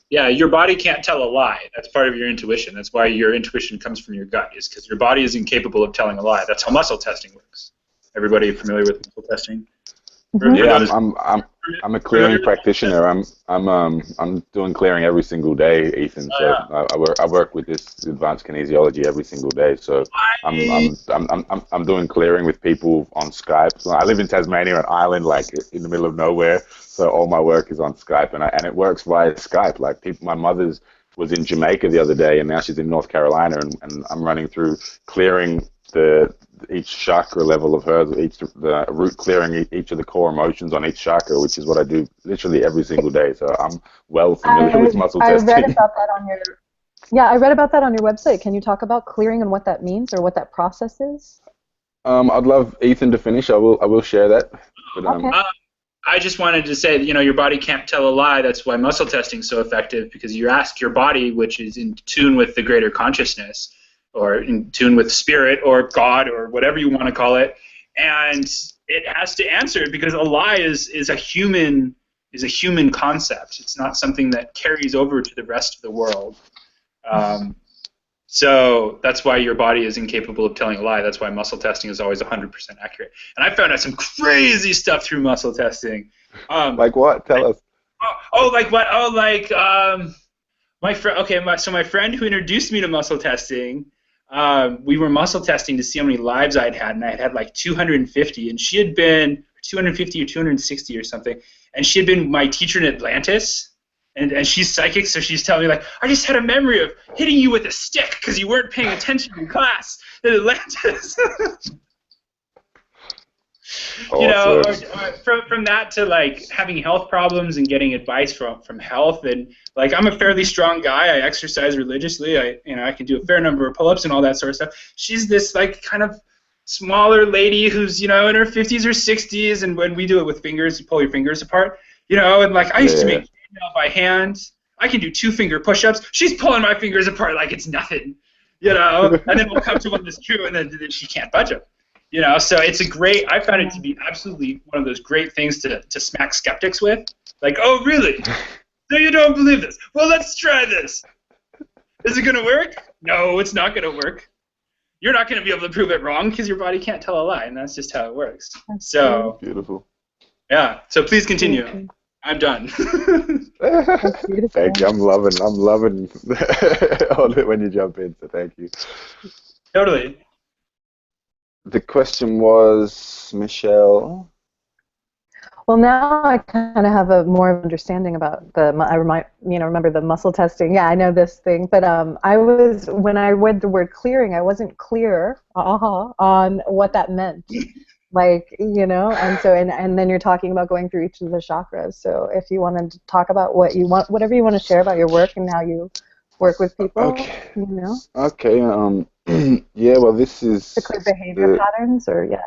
yeah, your body can't tell a lie. That's part of your intuition. That's why your intuition comes from your gut, is because your body is incapable of telling a lie. That's how muscle testing works. Everybody familiar with muscle testing? Yeah, I'm a clearing practitioner. I'm doing clearing every single day, Ethan. So I work with this advanced kinesiology every single day. So I'm doing clearing with people on Skype. So I live in Tasmania, an island like in the middle of nowhere. So all my work is on Skype, and it works via Skype. Like my mother's was in Jamaica the other day, and now she's in North Carolina, and I'm running through clearing each chakra level of her, the root clearing each of the core emotions on each chakra, which is what I do literally every single day. So I'm well familiar with muscle testing. I read about that on I read about that on your website. Can you talk about clearing and what that means, or what that process is? I'd love Ethan to finish. I will share that. But, okay. I just wanted to say that, your body can't tell a lie. That's why muscle testing is so effective, because you ask your body, which is in tune with the greater consciousness, or in tune with spirit or God or whatever you want to call it, and it has to answer, because a lie is a human concept. It's not something that carries over to the rest of the world. So that's why your body is incapable of telling a lie. That's why muscle testing is always 100% accurate. And I found out some crazy stuff through muscle testing. Like what? Tell us. Like what? My friend. Okay, so my friend who introduced me to muscle testing, we were muscle testing to see how many lives I'd had, and I had like 250, and she had been 250 or 260 or something, and she had been my teacher in Atlantis, and she's psychic, so she's telling me, like, I just had a memory of hitting you with a stick because you weren't paying attention in class in Atlantis. Awesome. Or from that to like having health problems and getting advice from health, and like I'm a fairly strong guy. I exercise religiously. I can do a fair number of pull-ups and all that sort of stuff. She's this like kind of smaller lady who's in her 50s or 60s, and when we do it with fingers, you pull your fingers apart, and like I used to make by hand. I can do 2-finger push-ups. She's pulling my fingers apart like it's nothing, and then we'll come to one that's true, and then she can't budge them. So it's I found it to be absolutely one of those great things to smack skeptics with. Like, oh, really? So you don't believe this? Well, let's try this. Is it going to work? No, it's not going to work. You're not going to be able to prove it wrong because your body can't tell a lie, and that's just how it works. So beautiful. Yeah, so please continue. I'm done. Thank you. I'm loving all of it when you jump in, so thank you. Totally. The question was, Michelle? Well, now I kind of have a more understanding about remember the muscle testing. Yeah, I know this thing, but when I read the word clearing, I wasn't clear on what that meant. Like, and so, and then you're talking about going through each of the chakras. So if you wanted to talk about whatever you want to share about your work and how you work with people, Okay. Okay. Yeah. Well, this is to clear behavior patterns, or yeah.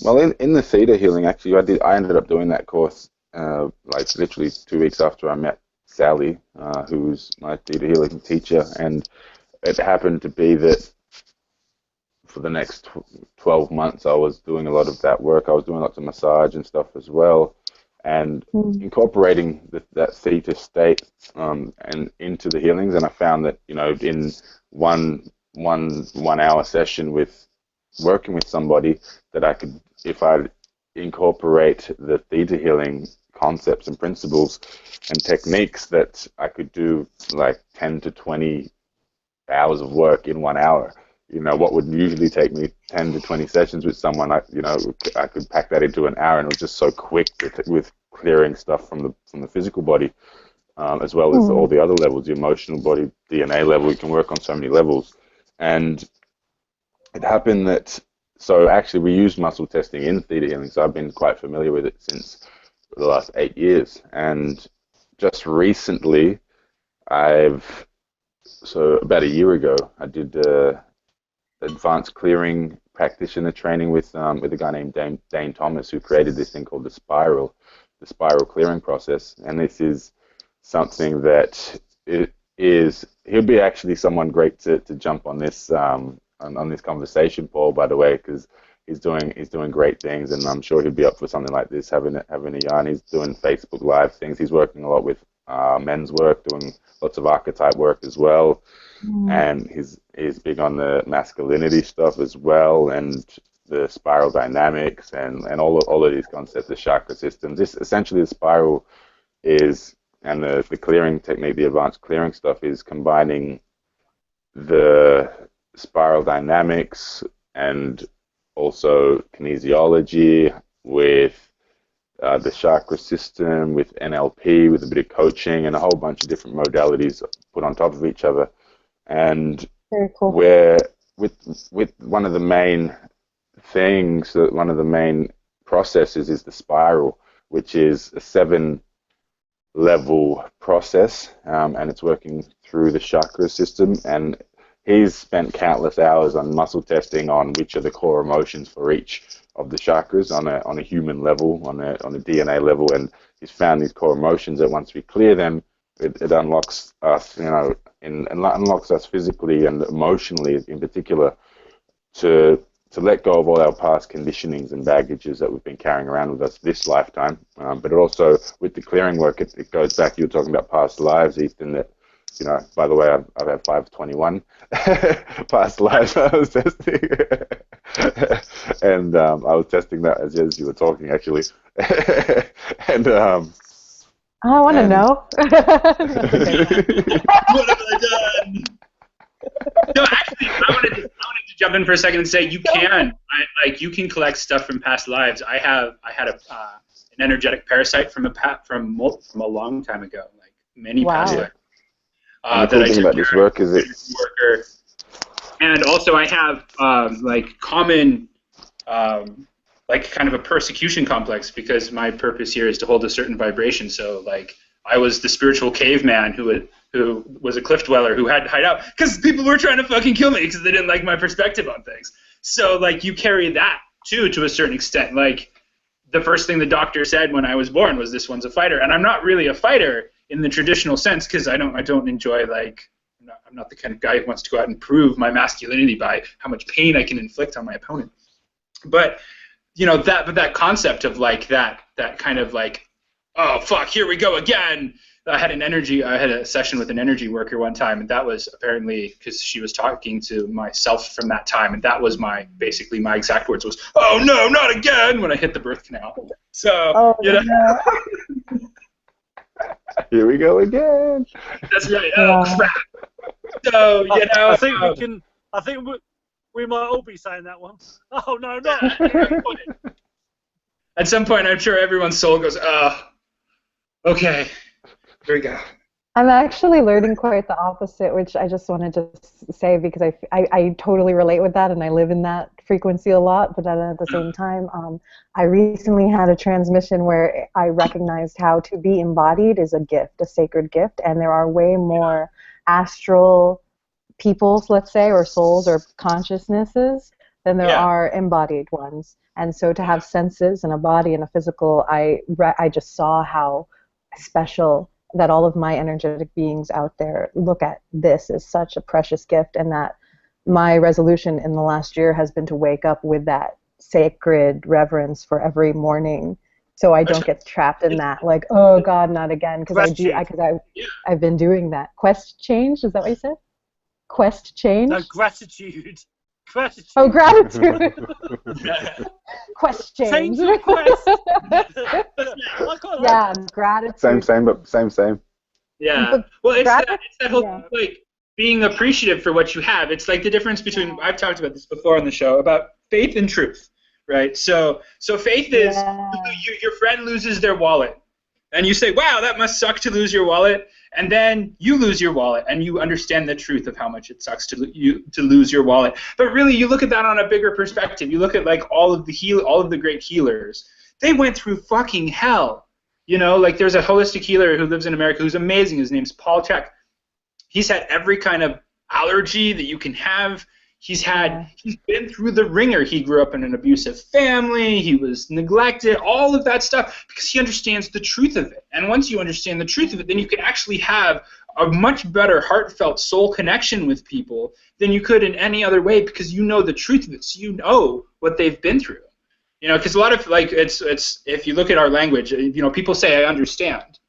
Well, in the theta healing, actually, I ended up doing that course like literally 2 weeks after I met Sally, who's my theta healing teacher, and it happened to be that for the next 12 months I was doing a lot of that work. I was doing lots of massage and stuff as well, and incorporating that theta state and into the healings. And I found that in one hour session with working with somebody, that I could, if I incorporate the theta healing concepts and principles and techniques, that I could do like 10 to 20 hours of work in 1 hour. What would usually take me 10 to 20 sessions with someone, I could pack that into an hour, and it was just so quick with clearing stuff from the physical body, as well as all the other levels, the emotional body, DNA level. You can work on so many levels, and it happened that, so actually we use muscle testing in theta healing, so I've been quite familiar with it since the last 8 years. And just recently, so about a year ago, I did advanced clearing practitioner training with a guy named Dane Thomas, who created this thing called the spiral clearing process. And this is something that he'll be actually someone great to jump on this on this conversation, Paul, by the way, because he's doing great things, and I'm sure he'll be up for something like this, having a yarn. He's doing Facebook Live things. He's working a lot with men's work, doing lots of archetype work as well, and he's big on the masculinity stuff as well, and the spiral dynamics and all of these concepts, the chakra systems. This essentially the spiral is, and the clearing technique, the advanced clearing stuff, is combining the spiral dynamics and also kinesiology with the chakra system, with NLP, with a bit of coaching, and a whole bunch of different modalities put on top of each other. And very cool. Where with one of the main things, one of the main processes is the spiral, which is a 7-level process, and it's working through the chakra system. And he's spent countless hours on muscle testing on which are the core emotions for each of the chakras on a human level, on a DNA level, and he's found these core emotions that once we clear them, it unlocks us, unlocks us physically and emotionally, in particular, to let go of all our past conditionings and baggages that we've been carrying around with us this lifetime. But it also, with the clearing work, it goes back. You were talking about past lives, Ethan. That, by the way, I've had 521 past lives I was testing. And I was testing that as you were talking, actually. And I want to know. What have I done? No, actually, I wanted to jump in for a second and say you can collect stuff from past lives. I had an energetic parasite from a long time ago, like many past lives. The cool thing about this work is and also I have common kind of a persecution complex, because my purpose here is to hold a certain vibration. So I was the spiritual caveman who was a cliff dweller who had to hide out because people were trying to fucking kill me because they didn't like my perspective on things. So you carry that too, to a certain extent. The first thing the doctor said when I was born was, "This one's a fighter," and I'm not really a fighter in the traditional sense, because I don't enjoy I'm not the kind of guy who wants to go out and prove my masculinity by how much pain I can inflict on my opponent. But that concept of that kind of oh fuck, here we go again. I had a session with an energy worker one time, and that was apparently because she was talking to myself from that time, and that was basically my exact words was, "Oh no, not again," when I hit the birth canal. So No. Here we go again. That's right. Oh crap. So I think we might all be saying that one. Oh no, not. At some point, I'm sure everyone's soul goes, "Oh, okay, here we go." I'm actually learning quite the opposite, which I just wanted to say, because I totally relate with that, and I live in that frequency a lot. But at the same time, I recently had a transmission where I recognized how to be embodied is a gift, a sacred gift, and there are way more astral peoples, let's say, or souls or consciousnesses than there are embodied ones. And so to have senses and a body and a physical, I just saw how special that all of my energetic beings out there look at this as such a precious gift, and that my resolution in the last year has been to wake up with that sacred reverence for every morning, so I don't get trapped in that, oh God, not again, because I've been doing that. Quest change, is that what you said? Quest change? No, gratitude. Gratitude. Oh, gratitude. Quest change. Change your quest. Yeah, gratitude. Same. Yeah. Well, it's that whole being appreciative for what you have. It's like the difference between, I've talked about this before on the show, about faith and truth, right? So faith is your friend loses their wallet, and you say, "Wow, that must suck to lose your wallet." And then you lose your wallet, and you understand the truth of how much it sucks to lose your wallet. But really, you look at that on a bigger perspective. You look at like all of the great healers. They went through fucking hell. You know, like there's a holistic healer who lives in America who's amazing. His name's Paul Chek. He's had every kind of allergy that you can have. He's been through the ringer. He grew up in an abusive family. He was neglected, all of that stuff, because he understands the truth of it. And once you understand the truth of it, then you can actually have a much better heartfelt soul connection with people than you could in any other way, because you know the truth of it. So you know what they've been through. You know, because a lot of, like, it's if you look at our language, you know, people say, I understand.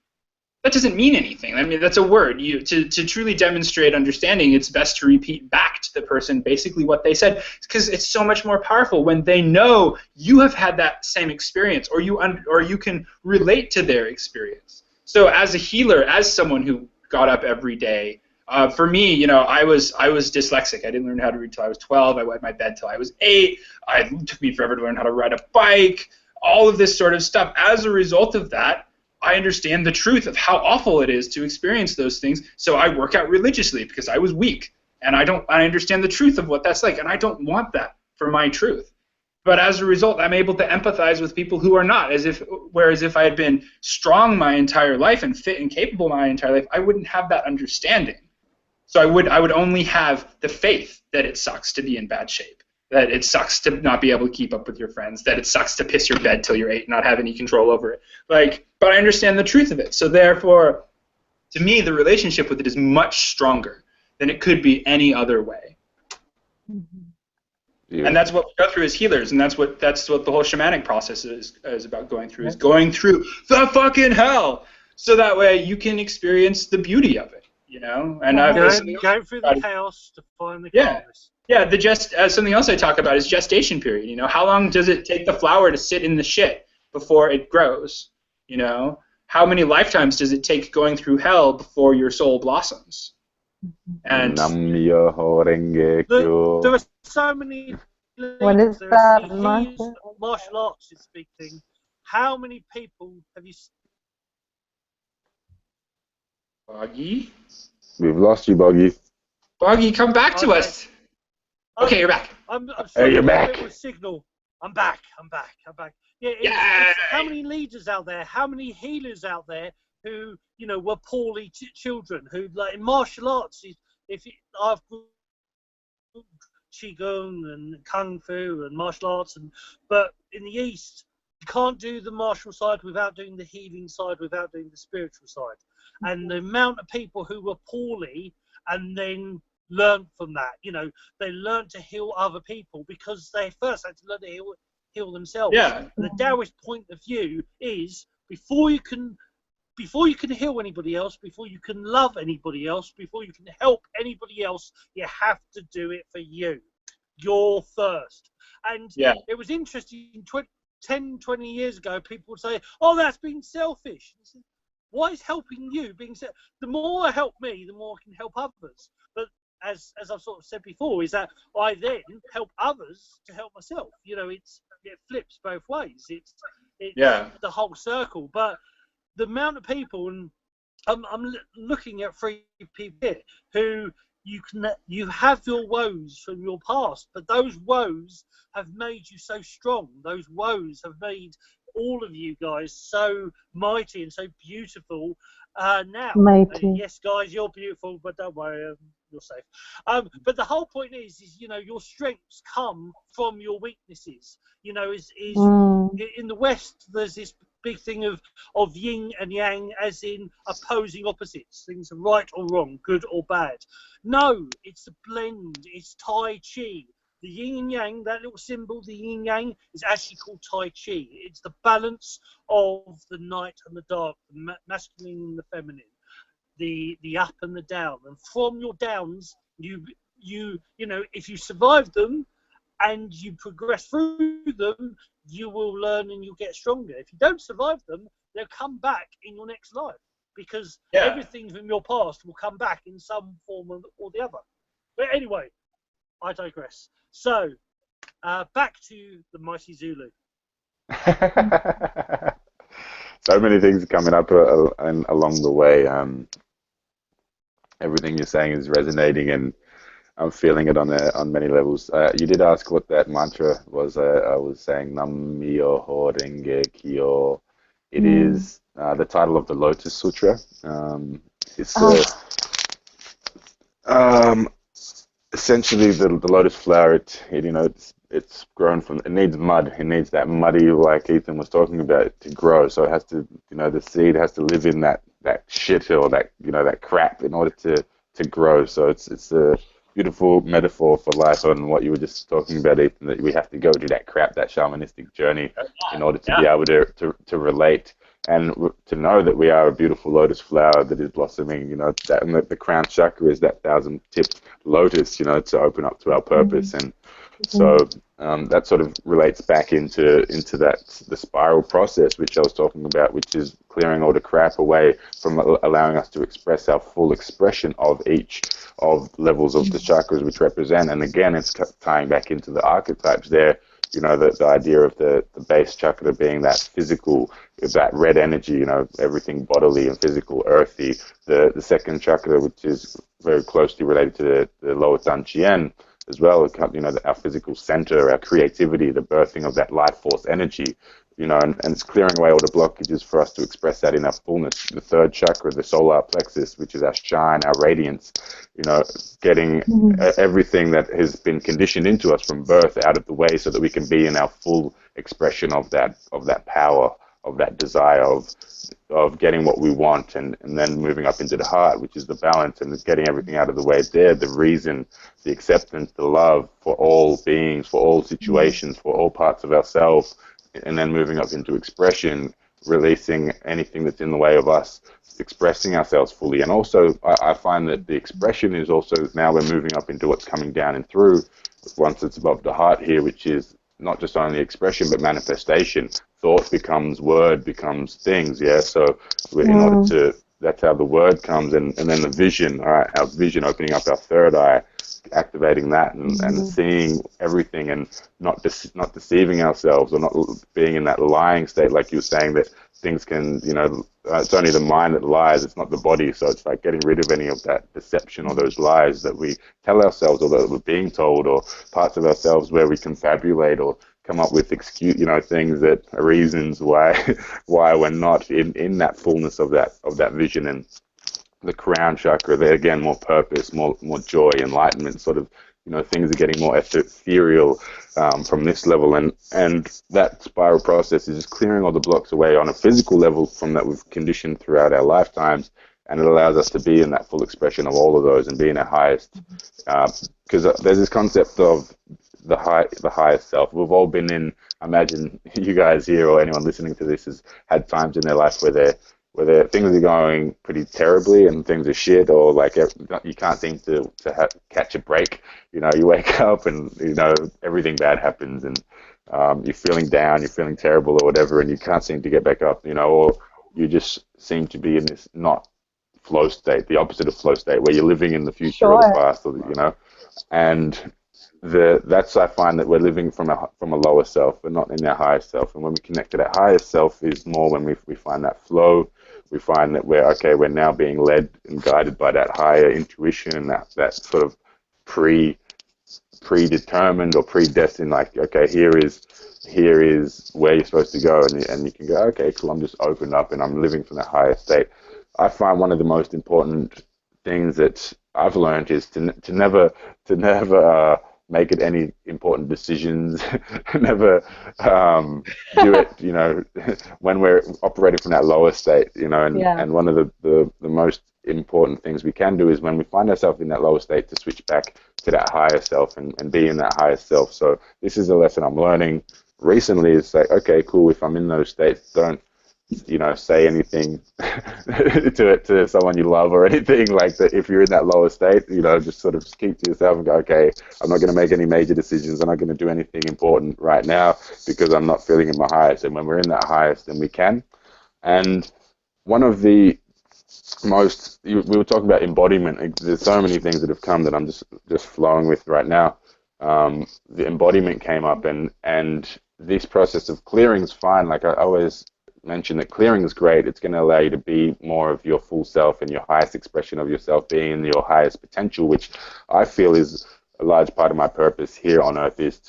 That doesn't mean anything. I mean, that's a word. To truly demonstrate understanding, it's best to repeat back to the person basically what they said, because it's so much more powerful when they know you have had that same experience, or you can relate to their experience. So as a healer, as someone who got up every day, for me, you know, I was dyslexic. I didn't learn how to read till I was 12. I wet my bed till I was 8. It took me forever to learn how to ride a bike. All of this sort of stuff. As a result of that, I understand the truth of how awful it is to experience those things, so I work out religiously because I was weak, and I understand the truth of what that's like, and I don't want that for my truth. But as a result, I'm able to empathize with people who are not, whereas if I had been strong my entire life and fit and capable my entire life, I wouldn't have that understanding. So I would only have the faith that it sucks to be in bad shape, that it sucks to not be able to keep up with your friends, that it sucks to piss your bed till you're 8 and not have any control over it. But I understand the truth of it. So therefore, to me, the relationship with it is much stronger than it could be any other way. Yeah. And that's what we go through as healers, and that's what the whole shamanic process is about going through, is going through the fucking hell, so that way you can experience the beauty of it, you know? And go through the chaos to find the calmness. Yeah, something else I talk about is gestation period. You know, how long does it take the flower to sit in the shit before it grows? You know, how many lifetimes does it take going through hell before your soul blossoms? And there are so many. What is that? Martial arts is a big thing. How many people have you? Boggie? We've lost you, Boggie. Boggie, come back to us. Okay, you're back. I'm sorry, you're back. With signal. I'm back. Yeah, it's how many leaders out there? How many healers out there who, you know, were poorly children? Who, like in martial arts, I've Qigong and Kung Fu and martial arts, but in the East, you can't do the martial side without doing the healing side, without doing the spiritual side. And the amount of people who were poorly and then learned from that, you know, they learned to heal other people because they first had to learn to heal themselves. Yeah. And the Taoist point of view is before you can heal anybody else, before you can love anybody else, before you can help anybody else, you have to do it for you. You're first. And it was interesting, 10, 20 years ago, people would say, oh, that's being selfish. Why is helping you being selfish? The more I help me, the more I can help others. But as I've sort of said before, is that I then help others to help myself. You know, it flips both ways. It's the whole circle. But the amount of people, and I'm looking at 3 people here who you have your woes from your past, but those woes have made you so strong. Those woes have made all of you guys so mighty and so beautiful now. Mighty. Yes, guys, you're beautiful, but don't worry, you're safe. But the whole point is you know, your strengths come from your weaknesses. You know, in the West, there's this big thing of yin and yang, as in opposing opposites. Things are right or wrong, good or bad. No, it's a blend. It's Tai Chi. The yin and yang, that little symbol, the yin and yang, is actually called Tai Chi. It's the balance of the night and the dark, the masculine and the feminine, the up and the down. And from your downs, you know, if you survive them and you progress through them, you will learn and you'll get stronger. If you don't survive them, they'll come back in your next life, because everything from your past will come back in some form or the other. But anyway, I digress. So, back to the mighty Zulu. So many things coming up along the way. everything you're saying is resonating, and I'm feeling it on many levels. You did ask what that mantra was. I was saying Nam Myoho Renge Kyo. It is the title of the Lotus Sutra. It's essentially the lotus flower. It's grown from. It needs mud. It needs that muddy, like Ethan was talking about, to grow. So it has to, the seed has to live in that shit, or that crap, in order to grow. So it's a beautiful metaphor for life, and what you were just talking about, Ethan, that we have to go do that crap, that shamanistic journey, in order to be able to relate, and to know that we are a beautiful lotus flower that is blossoming. That, and the crown chakra is that 1,000-tipped lotus, to open up to our purpose. And so that sort of relates back into the spiral process, which I was talking about, which is clearing all the crap away from allowing us to express our full expression of each of levels of the chakras which represent. And again, it's tying back into the archetypes there. The idea of the base chakra being that physical, that red energy, everything bodily and physical, earthy. The second chakra, which is very closely related to the lower Dantian as well, our physical center, our creativity, the birthing of that life force energy, and it's clearing away all the blockages for us to express that in our fullness. The third chakra, the solar plexus, which is our shine, our radiance, getting everything that has been conditioned into us from birth out of the way, so that we can be in our full expression of that power, of that desire, of getting what we want, and then moving up into the heart, which is the balance, and getting everything out of the way there, the reason, the acceptance, the love for all beings, for all situations, for all parts of ourselves, and then moving up into expression, releasing anything that's in the way of us expressing ourselves fully. And also, I find that the expression is also, now we're moving up into what's coming down and through, once it's above the heart here, which is not just only expression, but manifestation. Thought becomes word, becomes things, so in order to, that's how the word comes, and then the vision, all right, our vision, opening up our third eye, activating that, and seeing everything, and not deceiving ourselves, or not being in that lying state, like you were saying, that things can, it's only the mind that lies, it's not the body. So it's like getting rid of any of that deception, or those lies that we tell ourselves, or that we're being told, or parts of ourselves where we confabulate or come up with things that are reasons why we're not in that fullness of that vision. And the crown chakra, there again, more purpose, more joy, enlightenment, sort of, things are getting more ethereal from this level, and that spiral process is just clearing all the blocks away on a physical level from that we've conditioned throughout our lifetimes, and it allows us to be in that full expression of all of those and be in our highest. Because there's this concept of the highest self. We've all been in. Imagine you guys here, or anyone listening to this, has had times in their life where things are going pretty terribly and things are shit, or like you can't seem to catch a break. You wake up and everything bad happens, and you're feeling down, you're feeling terrible or whatever, and you can't seem to get back up. Or you just seem to be in this not flow state, the opposite of flow state, where you're living in the future or the past, or and that's, I find that we're living from a lower self, but not in our higher self. And when we connect to that higher self is more when we find that flow. We find that we're now being led and guided by that higher intuition, and that sort of predetermined or predestined, like, okay, here is where you're supposed to go, and you can go, okay, cool, I'm just opened up and I'm living from that higher state. I find one of the most important things that I've learned is to never make it any important decisions, never do it, when we're operating from that lower state, and one of the most important things we can do is when we find ourselves in that lower state to switch back to that higher self and be in that higher self. So this is a lesson I'm learning recently, is say, okay, cool, if I'm in those states, don't say anything to someone you love or anything like that. If you're in that lower state, just sort of keep to yourself and go, okay, I'm not going to make any major decisions. I'm not going to do anything important right now because I'm not feeling in my highest. And when we're in that highest, then we can. And one of the most, we were talking about embodiment. There's so many things that have come that I'm just flowing with right now. The embodiment came up, and this process of clearing is fine. Like I always mentioned that clearing is great. It's going to allow you to be more of your full self and your highest expression of yourself, being your highest potential, which I feel is a large part of my purpose here on earth, is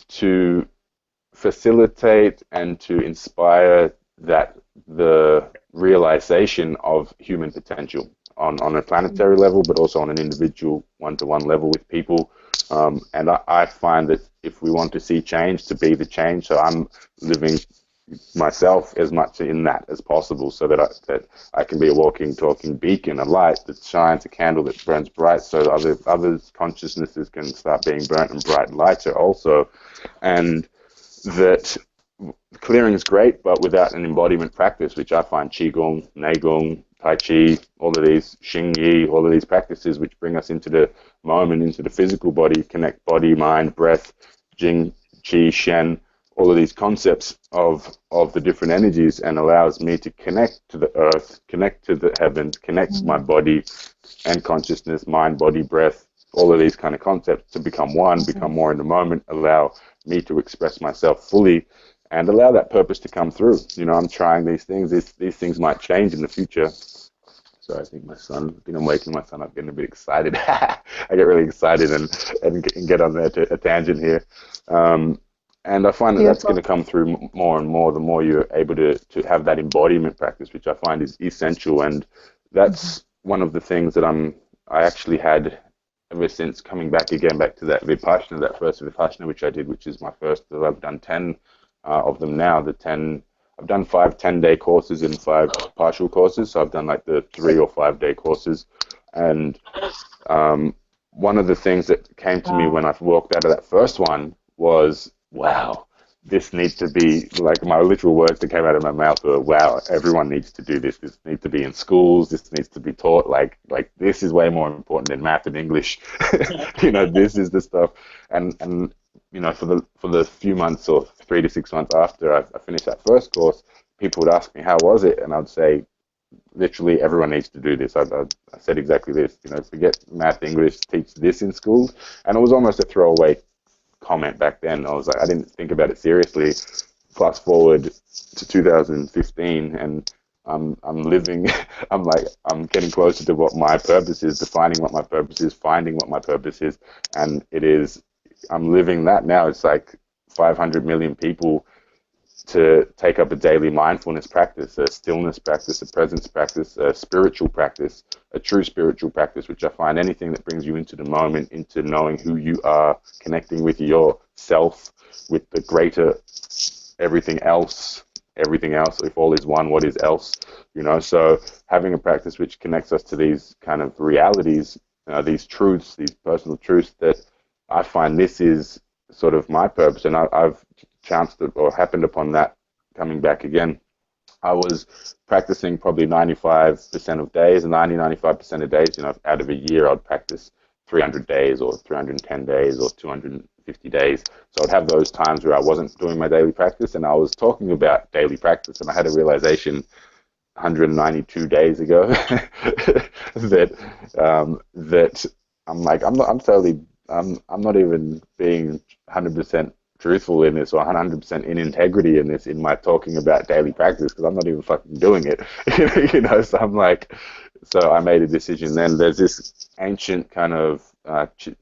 to facilitate and to inspire the realization of human potential on a planetary level, but also on an individual one-to-one level with people. And I find that if we want to see change, to be the change, so I'm living myself as much in that as possible, so that I can be a walking, talking beacon, a light that shines, a candle that burns bright, so others' consciousnesses can start being burnt and bright lighter also. And that clearing is great, but without an embodiment practice, which I find Qigong, Neigong, Tai Chi, all of these Xingyi, all of these practices which bring us into the moment, into the physical body, connect body, mind, breath, Jing, Qi, Shen, all of these concepts of the different energies, and allows me to connect to the earth, connect to the heavens, connect my body and consciousness, mind, body, breath, all of these kind of concepts to become one, become more in the moment, allow me to express myself fully, and allow that purpose to come through. You know, I'm trying these things. These things might change in the future. So I think I'm waking my son up, getting a bit excited. I get really excited and get on there to a tangent here. And I find that that's going to come through more and more the more you're able to have that embodiment practice, which I find is essential. And that's one of the things that I actually had ever since coming back to that Vipassana, that first Vipassana, which I did, which is my first. I've done 10 of them now. I've done 5 10-day courses and 5 partial courses. So I've done like the 3 or 5 day courses. And one of the things that came to me when I walked out of that first one was, wow, this needs to be, like, my literal words that came out of my mouth were, wow, everyone needs to do this. This needs to be in schools. This needs to be taught. Like this is way more important than math and English. You know, this is the stuff. And you know, for the few months or 3 to 6 months after I finished that first course, people would ask me, how was it? And I'd say, literally, everyone needs to do this. I said exactly this. You know, forget math, English, teach this in school. And it was almost a throwaway comment back then. I was like, I didn't think about it seriously. Fast forward to 2015, and I'm living. I'm getting closer to what my purpose is, defining what my purpose is, finding what my purpose is, and it is. I'm living that now. It's like 500 million people to take up a daily mindfulness practice, a stillness practice, a presence practice, a spiritual practice, a true spiritual practice, which I find anything that brings you into the moment, into knowing who you are, connecting with yourself, with the greater everything else, if all is one, what is else, you know? So having a practice which connects us to these kind of realities, these truths, these personal truths, that I find this is sort of my purpose. And I've chanced it or happened upon that coming back again. I was practicing probably 95% of days, 95% of days, you know, out of a year, I'd practice 300 days or 310 days or 250 days. So I'd have those times where I wasn't doing my daily practice, and I was talking about daily practice, and I had a realization 192 days ago that I'm like, I'm not even being 100% truthful in this, or 100% in integrity in this, in my talking about daily practice, because I'm not even fucking doing it. You know, so I'm like, so I made a decision then. There's this ancient kind of,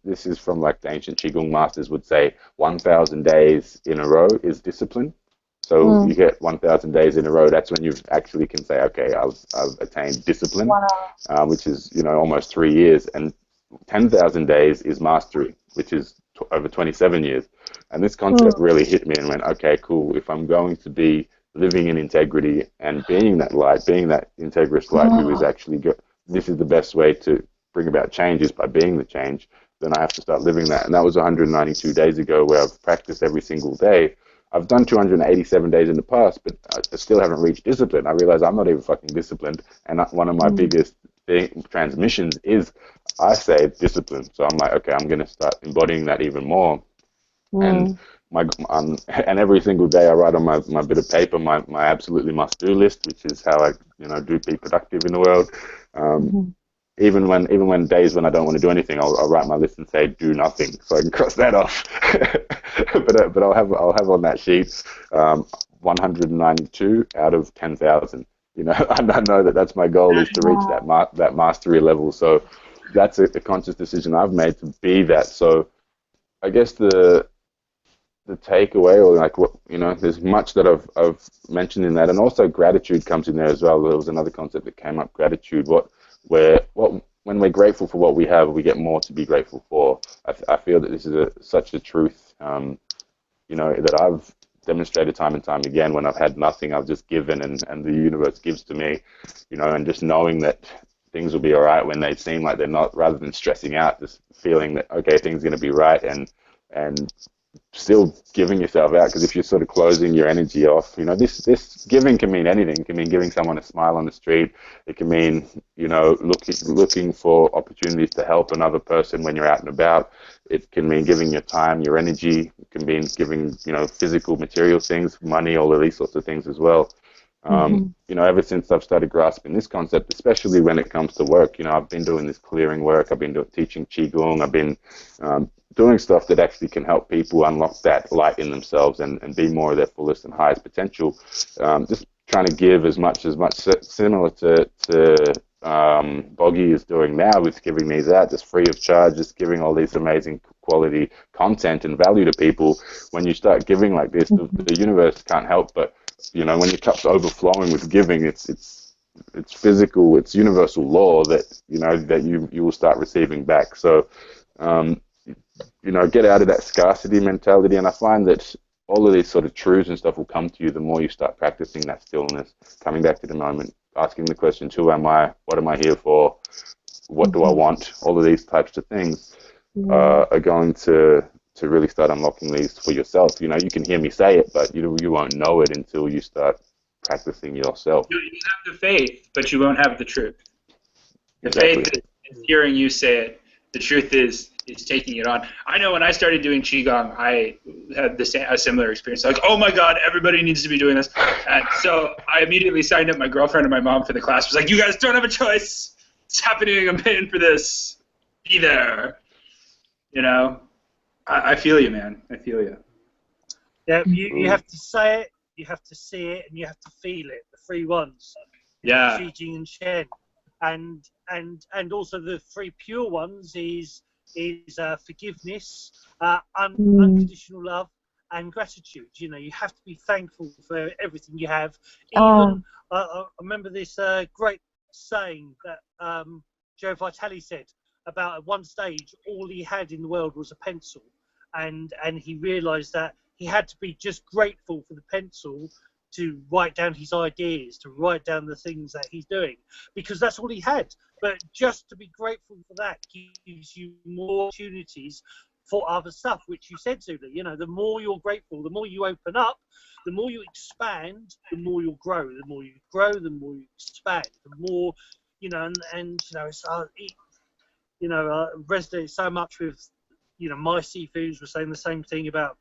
this is from like the ancient Qigong masters would say, 1,000 days in a row is discipline. So you get 1,000 days in a row, that's when you actually can say, okay, I've attained discipline, which is, you know, almost 3 years. And 10,000 days is mastery, which is over 27 years. And this concept really hit me and went, okay, cool. If I'm going to be living in integrity and being that light, being that integrous light who is actually good, this is the best way to bring about change, is by being the change, then I have to start living that. And that was 192 days ago, where I've practiced every single day. I've done 287 days in the past, but I still haven't reached discipline. I realize I'm not even fucking disciplined. And one of my biggest transmissions is, I say, discipline. So I'm like, okay, I'm going to start embodying that even more. And and every single day I write on my bit of paper my absolutely must do list, which is how I, you know, do be productive in the world. Even when days when I don't want to do anything, I'll write my list and say do nothing, so I can cross that off. But I'll have on that sheet 192 out of 10,000. You know, I know that that's my goal, is to reach that mastery level. So that's a conscious decision I've made to be that. So I guess the takeaway, or like what, you know, there's much that I've mentioned in that, and also gratitude comes in there as well. There was another concept that came up, gratitude. When we're grateful for what we have, we get more to be grateful for. I feel that this is such a truth, you know, that I've demonstrated time and time again. When I've had nothing, I've just given, and the universe gives to me, you know, and just knowing that things will be all right when they seem like they're not, rather than stressing out, just feeling that, okay, things are going to be right, and still giving yourself out. Because if you're sort of closing your energy off, you know, this giving can mean anything. It can mean giving someone a smile on the street. It can mean, you know, looking for opportunities to help another person when you're out and about. It can mean giving your time, your energy. It can mean giving, you know, physical, material things, money, all of these sorts of things as well. You know, ever since I've started grasping this concept, especially when it comes to work, you know, I've been doing this clearing work. I've been teaching Qigong. I've been doing stuff that actually can help people unlock that light in themselves and be more of their fullest and highest potential. Just trying to give as much similar to Boggie is doing now, with giving these out just free of charge, just giving all these amazing quality content and value to people. When you start giving like this, the universe can't help but, you know, when your cup's overflowing with giving, it's physical, it's universal law that, you know, that you will start receiving back. So, you know, get out of that scarcity mentality. And I find that all of these sort of truths and stuff will come to you the more you start practicing that stillness, coming back to the moment, asking the questions, who am I? What am I here for? What do I want? All of these types of things are going to really start unlocking these for yourself. You know, you can hear me say it, but you won't know it until you start practicing yourself. You have the faith, but you won't have the truth. The Exactly. faith is hearing you say it. The truth is taking it on. I know when I started doing Qigong, I had a similar experience. Like, oh my God, everybody needs to be doing this. And so I immediately signed up my girlfriend and my mom for the class. I was like, you guys don't have a choice. It's happening. I'm paying for this. Be there. You know, I feel you, man. I feel you. Yeah, you have to say it, you have to see it, and you have to feel it. The three ones. Yeah. Qi, Jing, and Shen, and also the three pure ones is forgiveness, unconditional love, and gratitude. You know, you have to be thankful for everything you have. Even I remember this great saying that Joe Vitale said about, at one stage all he had in the world was a pencil, and he realised that he had to be just grateful for the pencil to write down his ideas, to write down the things that he's doing, because that's all he had. But just to be grateful for that gives you more opportunities for other stuff, which you said, Zulu. You know, the more you're grateful, the more you open up, the more you expand, the more you'll grow. The more you grow, the more you expand. The more, you know, and you know, it's resonates so much with, you know, my Sifus were saying the same thing about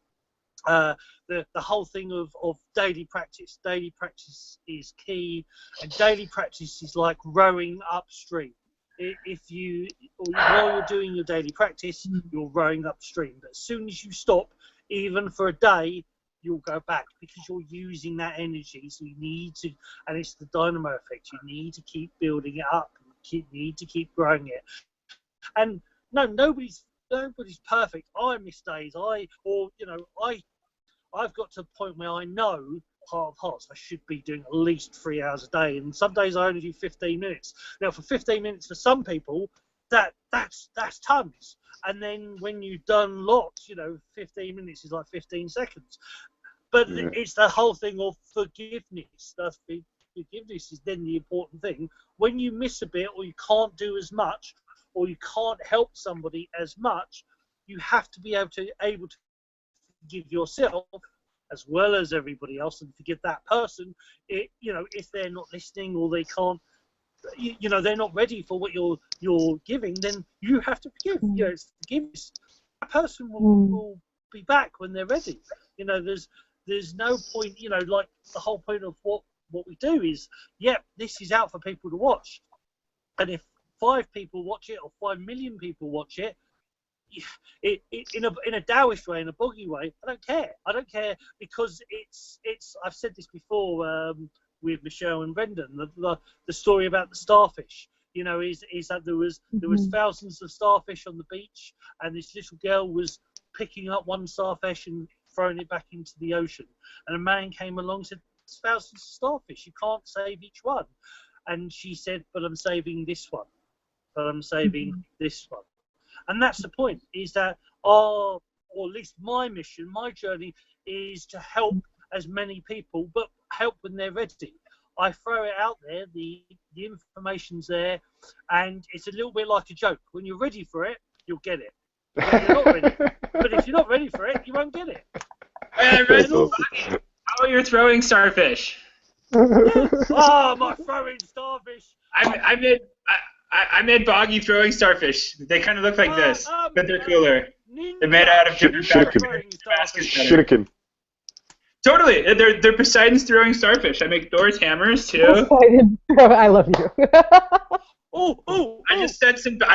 the whole thing of daily practice. Daily practice is key, and daily practice is like rowing upstream. If you, while you're doing your daily practice, you're rowing upstream. But as soon as you stop, even for a day, you'll go back, because you're using that energy. So you need to, and it's the dynamo effect. You need to keep building it up. You need to keep growing it. And no, nobody's perfect. I miss days. I've got to the point where I know, heart of hearts, I should be doing at least 3 hours a day, and some days I only do 15 minutes. Now, for 15 minutes for some people, that's tons. And then when you've done lots, you know, 15 minutes is like 15 seconds. But it's the whole thing of forgiveness. Forgiveness is then the important thing. When you miss a bit, or you can't do as much, or you can't help somebody as much, you have to be able to forgive yourself as well as everybody else, and forgive that person. You know, if they're not listening, or they can't, you know, they're not ready for what you're giving, then you have to forgive. You know, it's forgiveness. That person will be back when they're ready. You know, there's no point. You know, like the whole point of what we do is, this is out for people to watch, and if 5 people watch it, or 5 million people watch it, in a Taoist way, in a Boggie way, I don't care. I don't care because it's. I've said this before with Michelle and Brendan. The story about the starfish. You know, is that there was thousands of starfish on the beach, and this little girl was picking up one starfish and throwing it back into the ocean, and a man came along and said, "There's thousands of starfish. You can't save each one." And she said, "But I'm saving this one. But I'm saving this one." And that's the point, is that or at least my mission, my journey, is to help as many people, but help when they're ready. I throw it out there, the information's there, and it's a little bit like a joke. When you're ready for it, you'll get it. But you're not ready. But if you're not ready for it, you won't get it. How are you throwing starfish? Oh, my throwing starfish! I made Boggie throwing starfish. They kind of look like this, but they're cooler. They're made out of different baskets. Shuriken. Totally, they're Poseidon's throwing starfish. I make Thor's hammers too. Poseidon. I love you. I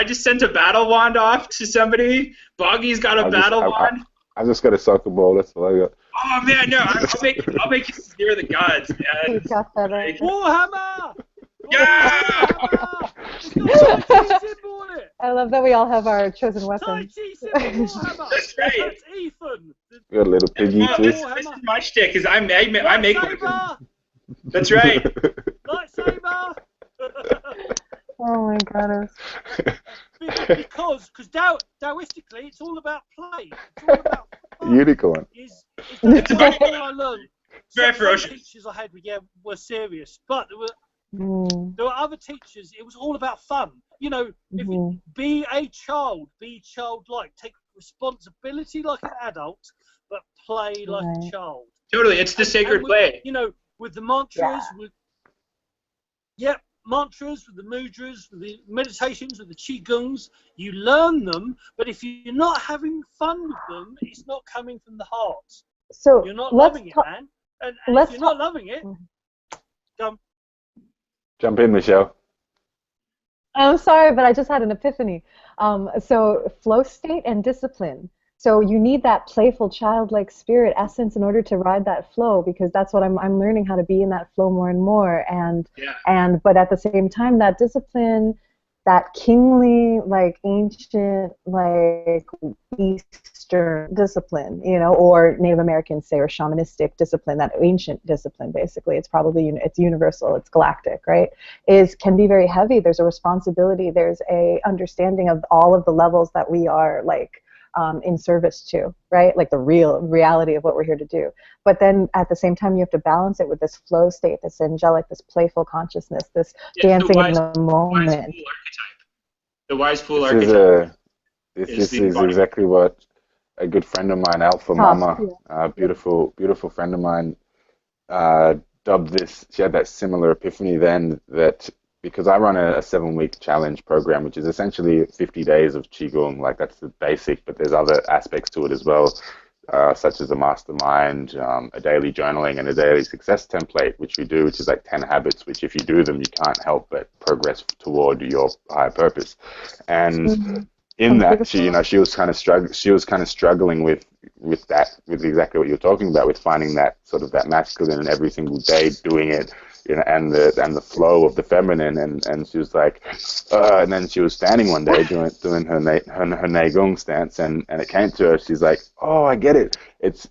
just sent a battle wand off to somebody. Boggie's got a battle wand. I just got a soccer ball. That's all I got. Oh man, no! I'll make you Spear of the Gods, man. Warhammer! Yeah! I love that we all have our chosen weapons. That's right. That's Ethan. We got a little piggy too. This is my shtick, because I make That's right. Lightsaber! Oh my goodness. Because Taoistically, it's all about play. It's all about fun. Unicorn. It's about what I learned. Very Some ferocious. teachers I had were serious, but there were other teachers. It was all about fun. You know, be childlike, take responsibility like an adult, but play like a child. Totally, it's the sacred play. You know, with the mantras, mantras, with the mudras, with the meditations, with the Qigongs, you learn them, but if you're not having fun with them, it's not coming from the heart. So you're not loving it, man. And if you're not loving it, jump in, Michelle. I'm sorry, but I just had an epiphany. So flow state and discipline. So you need that playful, childlike spirit essence in order to ride that flow, because that's what I'm learning how to be in that flow more and more. But at the same time, that discipline, that kingly, like ancient, like Eastern discipline, you know, or Native Americans say, or shamanistic discipline, that ancient discipline, basically, it's probably, it's universal, it's galactic, right, can be very heavy. There's a responsibility, there's a understanding of all of the levels that we are, like, in service to, right? Like the reality of what we're here to do. But then at the same time, you have to balance it with this flow state, this angelic, this playful consciousness, this dancing in the moment. The wise fool archetype. This is exactly what a good friend of mine, Alpha Mama, beautiful friend of mine, dubbed this. She had that similar epiphany then, that because I run a 7-week challenge program, which is essentially 50 days of Qigong, like that's the basic, but there's other aspects to it as well, such as a mastermind, a daily journaling, and a daily success template, which we do, which is like 10 habits, which if you do them, you can't help but progress toward your higher purpose. And in that, she was kind of struggling with exactly what you're talking about, with finding that sort of that masculine and every single day doing it, you know, and the flow of the feminine, and she was like, and then she was standing one day doing her Neigong stance, and it came to her. She's like, oh, I get it. It's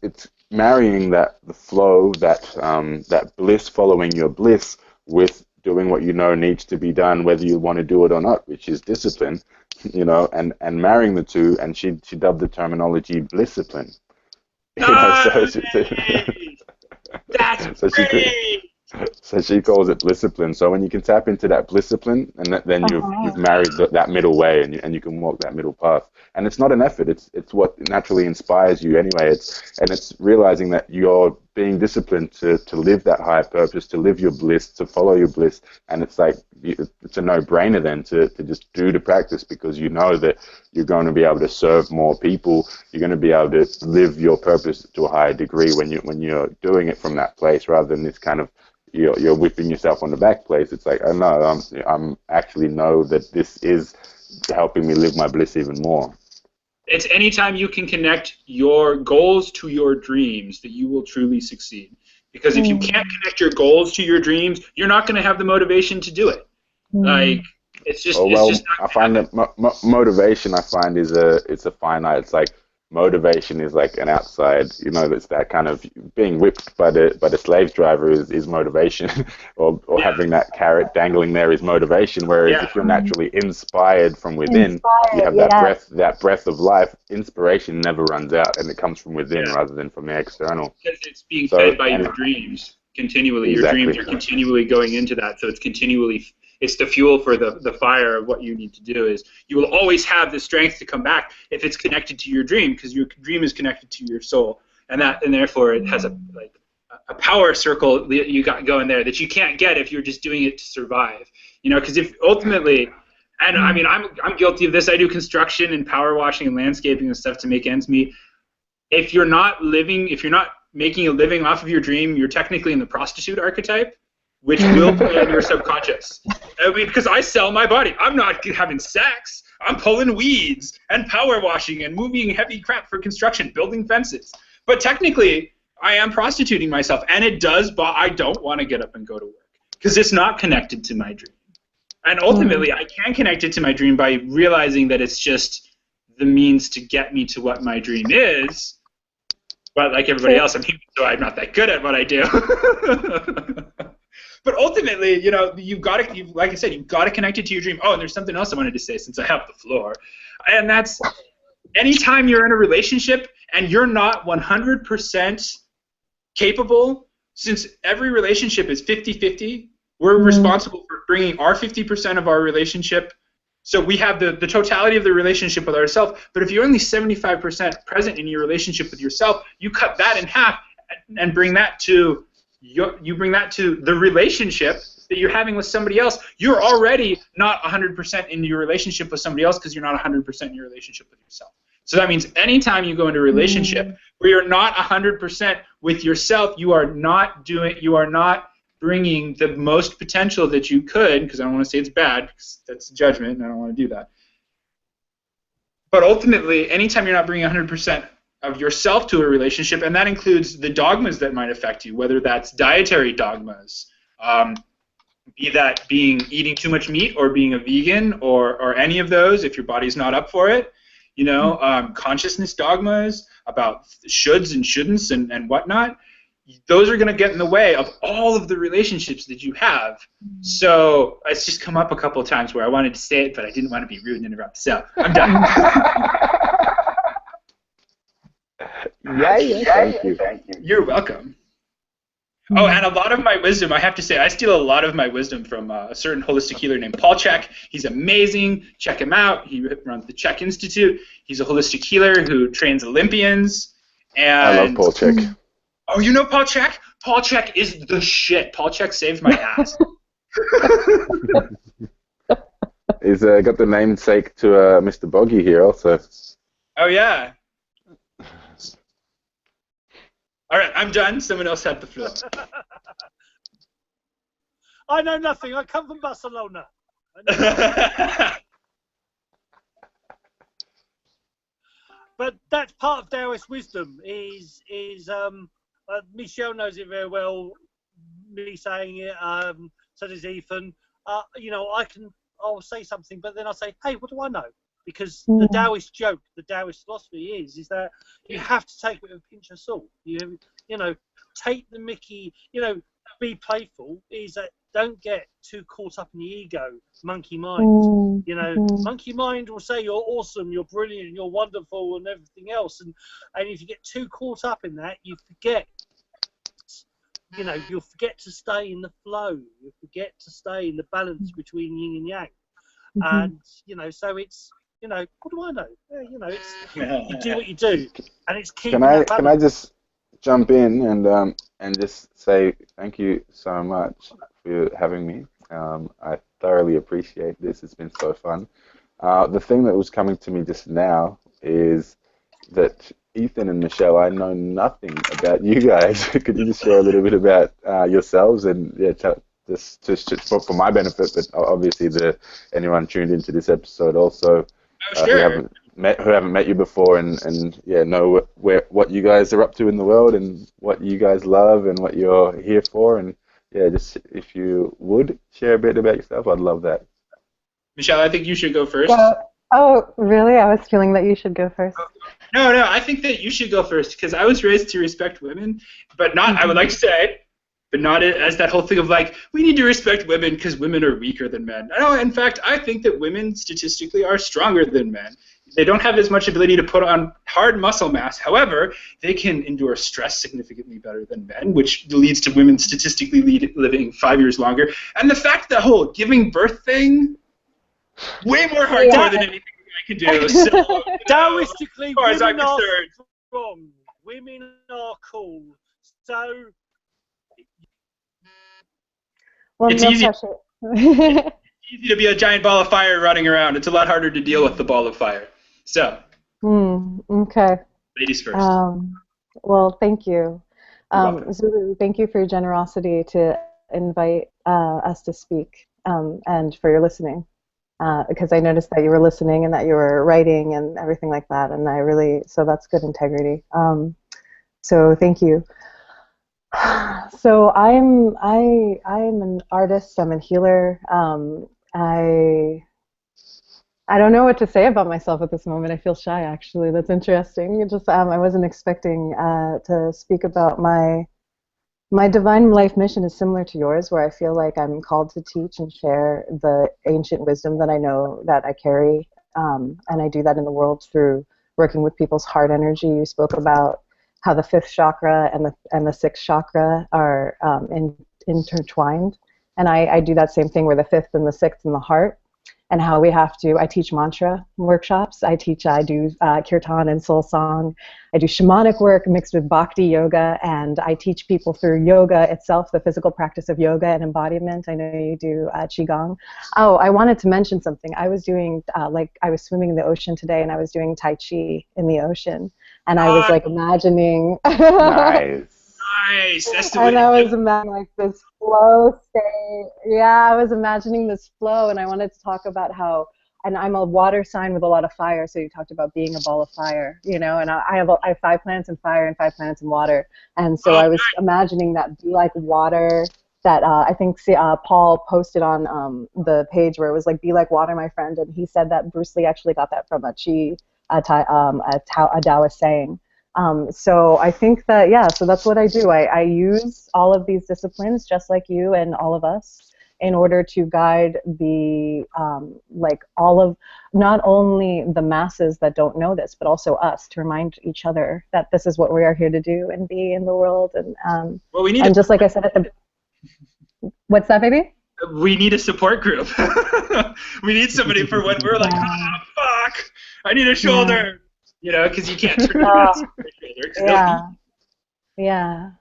marrying the flow, that bliss, following your bliss, with doing what you know needs to be done, whether you want to do it or not, which is discipline, you know, and marrying the two, and she dubbed the terminology blisscipline. That's great. So she calls it blisscipline. So when you can tap into that blisscipline, and then you've married that middle way, and you can walk that middle path. And it's not an effort. It's what naturally inspires you anyway. It's realizing that you're being disciplined to live that higher purpose, to live your bliss, to follow your bliss. And it's like it's a no-brainer then to just do the practice, because you know that you're going to be able to serve more people. You're going to be able to live your purpose to a higher degree when you're doing it from that place, rather than this kind of you're whipping yourself on the back place. It's like, oh no, I'm actually know that this is helping me live my bliss even more. It's anytime you can connect your goals to your dreams that you will truly succeed. Because if you can't connect your goals to your dreams, you're not going to have the motivation to do it. Like, it's just, I find that motivation, I find, it's a finite. It's like motivation is like an outside, it's that kind of being whipped by the slave driver is motivation, or having that carrot dangling there is motivation. Whereas if you're naturally inspired from within, you have that breath of life. Inspiration never runs out, and it comes from within rather than from the external. Because it's being fed by your dreams continually. Exactly. Your dreams are continually going into that, so it's continually. It's the fuel for the fire of what you need to do. Is you will always have the strength to come back if it's connected to your dream, because your dream is connected to your soul, and therefore it has a power circle that you got going there that you can't get if you're just doing it to survive. Because if ultimately, and I mean I'm guilty of this. I do construction and power washing and landscaping and stuff to make ends meet. If you're not making a living off of your dream, you're technically in the prostitute archetype, which will play in your subconscious. I mean, because I sell my body. I'm not having sex. I'm pulling weeds and power washing and moving heavy crap for construction, building fences. But technically, I am prostituting myself, and it does, but I don't want to get up and go to work because it's not connected to my dream. And ultimately, I can connect it to my dream by realizing that it's just the means to get me to what my dream is. But like everybody else, I'm human, so I'm not that good at what I do. But ultimately, you've got to, like I said, you've got to connect it to your dream. Oh, and there's something else I wanted to say since I have the floor. And that's anytime you're in a relationship and you're not 100% capable, since every relationship is 50-50, we're responsible for bringing our 50% of our relationship. So we have the totality of the relationship with ourselves. But if you're only 75% present in your relationship with yourself, you cut that in half and bring that to the relationship that you're having with somebody else. You're already not 100% in your relationship with somebody else because you're not 100% in your relationship with yourself. So that means anytime you go into a relationship where you're not 100% with yourself, you are not bringing the most potential that you could, because I don't want to say it's bad, because that's judgment, and I don't want to do that. But ultimately, anytime you're not bringing 100% of yourself to a relationship, and that includes the dogmas that might affect you, whether that's dietary dogmas, be that eating too much meat or being a vegan or any of those if your body's not up for it, consciousness dogmas about shoulds and shouldn'ts and whatnot, those are going to get in the way of all of the relationships that you have. So it's just come up a couple of times where I wanted to say it, but I didn't want to be rude and interrupt. So I'm done. Thank you. You're welcome. Oh, and a lot of my wisdom, I have to say, I steal a lot of my wisdom from a certain holistic healer named Paul Chek. He's amazing. Check him out. He runs the Chek Institute. He's a holistic healer who trains Olympians. And I love Paul Chek. Oh, you know Paul Chek? Paul Chek is the shit. Paul Chek saved my ass. He's got the namesake to Mr. Boggie here also. Oh, yeah. All right, I'm done. Someone else had the floor. I know nothing. I come from Barcelona. But that's part of Taoist wisdom. Michelle knows it very well. Me saying it. So does Ethan. I'll say something, but then I'll say, hey, what do I know? Because the Taoist joke, the Taoist philosophy is that you have to take it with a pinch of salt. You take the mickey, be playful, is that don't get too caught up in the ego, monkey mind. Monkey mind will say you're awesome, you're brilliant, you're wonderful and everything else. And if you get too caught up in that, you forget, you'll forget to stay in the flow. You'll forget to stay in the balance between yin and yang. And, so it's, what do I know? It's you do what you do, and it's keeping that balance. Can I just jump in and just say thank you so much for having me. I thoroughly appreciate this. It's been so fun. The thing that was coming to me just now is that Ethan and Michelle, I know nothing about you guys. Could you just share a little bit about yourselves and just for my benefit, but obviously anyone tuned into this episode also. Oh, sure. Who haven't haven't met you before, and yeah, know what you guys are up to in the world and what you guys love and what you're here for. And yeah, just if you would share a bit about yourself, I'd love that. Michelle, I think you should go first. Oh, really? I was feeling that you should go first. No, I think that you should go first because I was raised to respect women, but not, I would like to say, but not as that whole thing of like, we need to respect women because women are weaker than men. No, in fact, I think that women statistically are stronger than men. They don't have as much ability to put on hard muscle mass. However, they can endure stress significantly better than men, which leads to women statistically living 5 years longer. And the fact that whole giving birth thing, way more hardcore than anything I can do. So, Taoistically, as far as I'm women are concerned, strong. Women are cool. So Well, it's no easy. pressure. It's easy to be a giant ball of fire running around. It's a lot harder to deal with the ball of fire. So, Okay. ladies first. Well, thank you. welcome. Zulu, thank you for your generosity to invite us to speak and for your listening. Because I noticed that you were listening and that you were writing and everything like that, and so that's good integrity. So thank you. So I'm an artist. I'm a healer. I don't know what to say about myself at this moment. I feel shy, actually. That's interesting. I wasn't expecting to speak about my divine life mission is similar to yours, where I feel like I'm called to teach and share the ancient wisdom that I know that I carry, and I do that in the world through working with people's heart energy. You spoke about how the fifth chakra and the sixth chakra are intertwined, and I do that same thing where the fifth and the sixth in the heart. And how I teach mantra workshops. I do kirtan and soul song. I do shamanic work mixed with bhakti yoga, and I teach people through yoga itself, the physical practice of yoga and embodiment. I know you do Qigong. Oh, I wanted to mention something. I was doing, I was swimming in the ocean today, and I was doing Tai Chi in the ocean, and I was like imagining. Nice. Nice. That's the way And I to was do it. imagining like this flow state. Yeah, I was imagining this flow, and I wanted to talk about how, and I'm a water sign with a lot of fire, so you talked about being a ball of fire, and I have 5 planets in fire and 5 planets in water, and so I was imagining that be like water that I think Paul posted on the page where it was like, be like water, my friend, and he said that Bruce Lee actually got that from a Taoist saying. So I think that, yeah, so that's what I do. I use all of these disciplines, just like you and all of us, in order to guide the, all of, not only the masses that don't know this, but also us, to remind each other that this is what we are here to do and be in the world. And Well, we need and just like I said at the, what's that, baby? We need a support group. We need somebody for when we're like, fuck, I need a shoulder. Because you can't turn to shoulder. Yeah.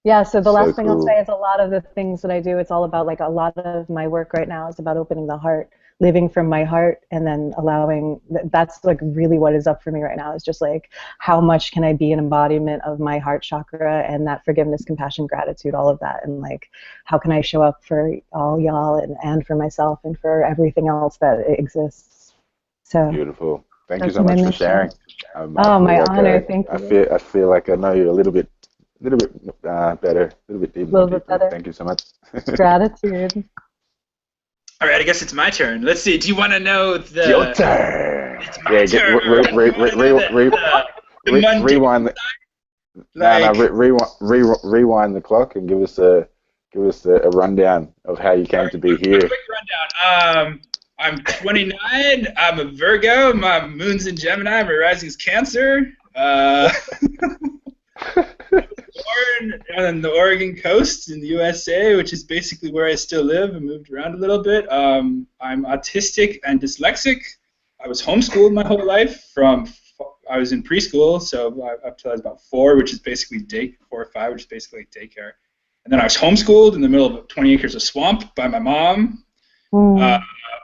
Yeah, so the last thing I'll say is a lot of the things that I do, it's all about, like, a lot of my work right now is about opening the heart, living from my heart, and then allowing, that's like really what is up for me right now, is just like, how much can I be an embodiment of my heart chakra and that forgiveness, compassion, gratitude, all of that, and like, how can I show up for all y'all and for myself and for everything else that exists. So Beautiful. Thank you so much for sharing. My honor. Thank you. I feel like I know you a little bit better, a little bit deeper. Thank you so much. Gratitude. All right, I guess it's my turn. Let's see. Do you want to know the? Your turn. It's my turn. Rewind. Rewind the clock and give us a rundown of how you came to be here. Quick rundown. I'm 29. I'm a Virgo. My moon's in Gemini. My rising's Cancer. Born on the Oregon coast in the USA, which is basically where I still live. I moved around a little bit. I'm autistic and dyslexic. I was homeschooled my whole life. I was in preschool, so up till I was about 4, which is basically 4 or 5, which is basically daycare. And then I was homeschooled in the middle of 20 acres of swamp by my mom.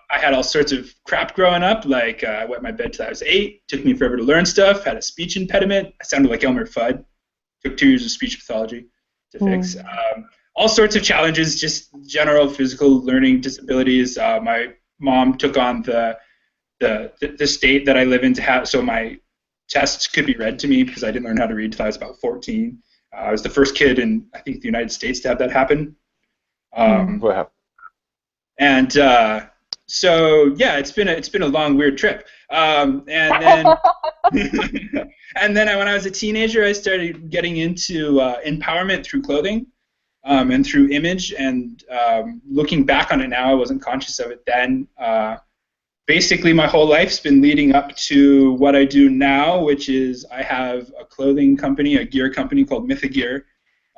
I had all sorts of crap growing up, like I wet my bed till I was 8. Took me forever to learn stuff. Had a speech impediment. I sounded like Elmer Fudd. Took 2 years of speech pathology to fix. All sorts of challenges, just general physical learning disabilities. My mom took on the the state that I live in to have, so my tests could be read to me because I didn't learn how to read until I was about 14. I was the first kid in, I think, the United States to have that happen. Wow. And so yeah, it's been a long, weird trip. And then and then when I was a teenager, I started getting into empowerment through clothing and through image. And looking back on it now, I wasn't conscious of it then. Basically, my whole life's been leading up to what I do now, which is I have a clothing company, a gear company called Mythogear,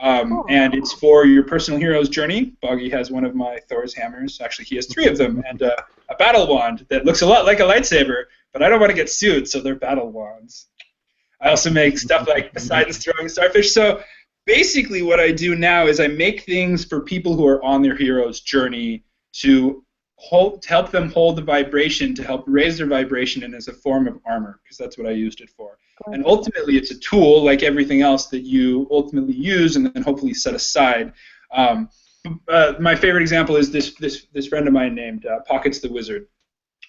and it's for your personal hero's journey. Boggie has one of my Thor's hammers. Actually, he has 3 of them, and a battle wand that looks a lot like a lightsaber, but I don't want to get sued, so they're battle wands. I also make stuff like Poseidon's throwing starfish. So basically what I do now is I make things for people who are on their hero's journey to help them hold the vibration, to help raise their vibration, and as a form of armor, because that's what I used it for. And ultimately, it's a tool like everything else that you ultimately use and then hopefully set aside. My favorite example is this friend of mine named Pockets the Wizard.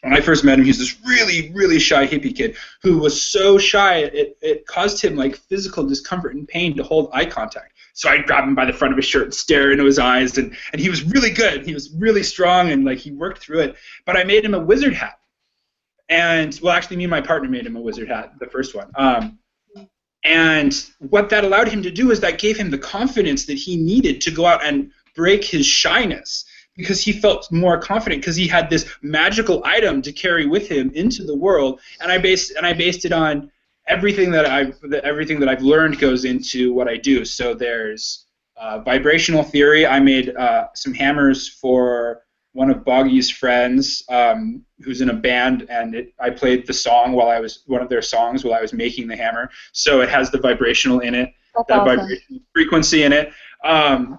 When I first met him, he was this really, really shy hippie kid who was so shy it caused him like physical discomfort and pain to hold eye contact. So I'd grab him by the front of his shirt and stare into his eyes, and he was really good. He was really strong, and like he worked through it. But I made him a wizard hat. And, well, actually, me and my partner made him a wizard hat, the first one. And what that allowed him to do is that gave him the confidence that he needed to go out and break his shyness, because he felt more confident because he had this magical item to carry with him into the world. And I based it on everything that I've learned goes into what I do. So there's vibrational theory. I made some hammers for one of Boggie's friends who's in a band, and I played the song one of their songs while I was making the hammer. So it has the vibrational in it, that awesome. Vibrational frequency in it.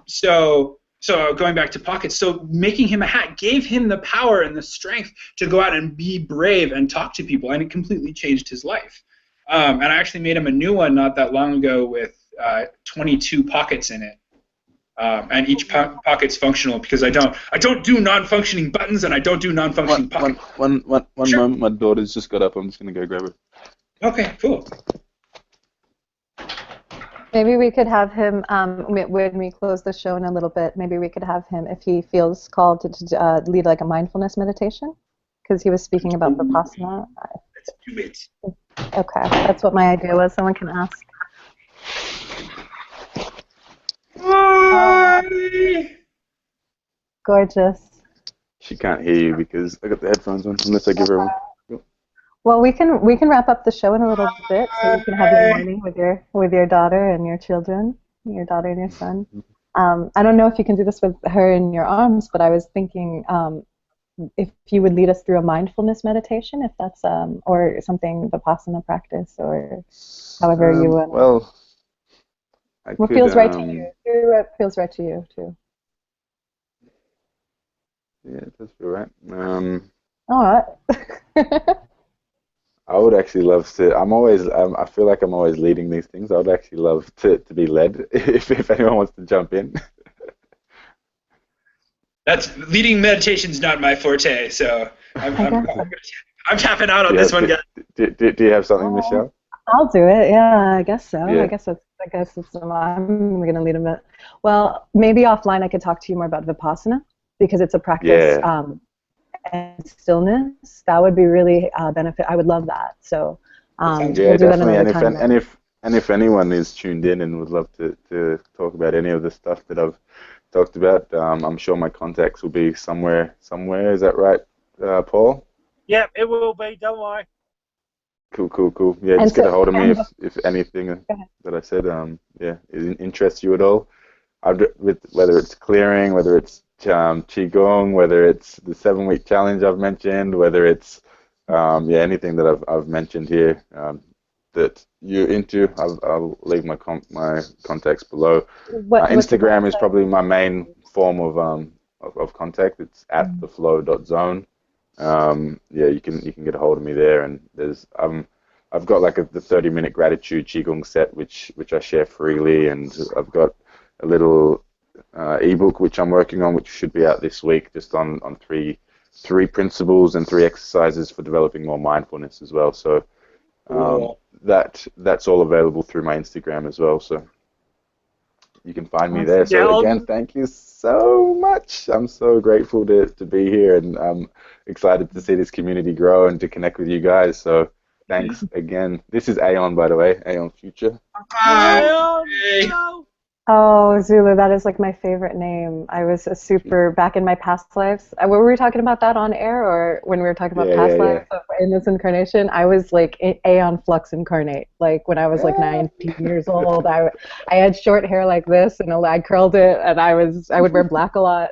So going back to Pockets, so making him a hat gave him the power and the strength to go out and be brave and talk to people, and it completely changed his life. And I actually made him a new one not that long ago with 22 pockets in it. And each pocket's functional because I don't do non-functioning buttons, and I don't do non-functioning pockets. One Sure. moment, my daughter's just got up. I'm just going to go grab her. Okay, cool. Maybe we could have him, when we close the show in a little bit, maybe we could have him, if he feels called to lead like a mindfulness meditation, because he was speaking about Vipassana. Let's do it. Okay, that's what my idea was. Someone can ask. Gorgeous. She can't hear you because I got the headphones on, unless I give her one. Well, we can wrap up the show in a little bit, so you can have your morning with your daughter and your children, your daughter and your son. I don't know if you can do this with her in your arms, but I was thinking if you would lead us through a mindfulness meditation, if that's or something Vipassana practice, or however you want. Well, what feels right to you? What feels right to you too? Yeah, it does feel right. All right. I would actually love to. I feel like I'm always leading these things. I would actually love to be led if anyone wants to jump in. Leading meditation's not my forte, so I'm tapping out on this one, guys. Do you have something, Michelle? I'll do it. Yeah, I guess so. Yeah. I guess I'm going to lead a bit. Well, maybe offline I could talk to you more about Vipassana, because it's a practice. Yeah. And stillness, that would be really benefit. I would love that. So we'll do definitely. That another time. And if anyone is tuned in and would love to talk about any of the stuff that I've talked about, I'm sure my contacts will be somewhere. Is that right, Paul? Yeah, it will be. Don't worry. Cool. Yeah, just get a hold of me if anything that I said interests you at all. Whether it's clearing, whether it's Qigong, whether it's the 7-week challenge I've mentioned, whether it's anything that I've mentioned here that you're into, I'll leave my contacts below. Instagram is probably my main form of contact. It's at theflow.zone. You can get a hold of me there, and there's I've got like the 30-minute gratitude Qigong set which I share freely, and I've got a little ebook which I'm working on, which should be out this week, just on 3 3 principles and 3 exercises for developing more mindfulness as well. So that's all available through my Instagram as well. So you can find me there. So again, thank you so much. I'm so grateful to be here, and I'm excited to see this community grow and to connect with you guys. So thanks again. This is Aeon, by the way, Aeon Future. Aeon, hello. Oh, Zulu, that is like my favorite name. I was a super, back in my past lives. Were we talking about that on air, or when we were talking about past lives in this incarnation? I was like Aeon Flux incarnate. Like when I was like 19 years old, I had short hair like this, and I curled it, and I would wear black a lot.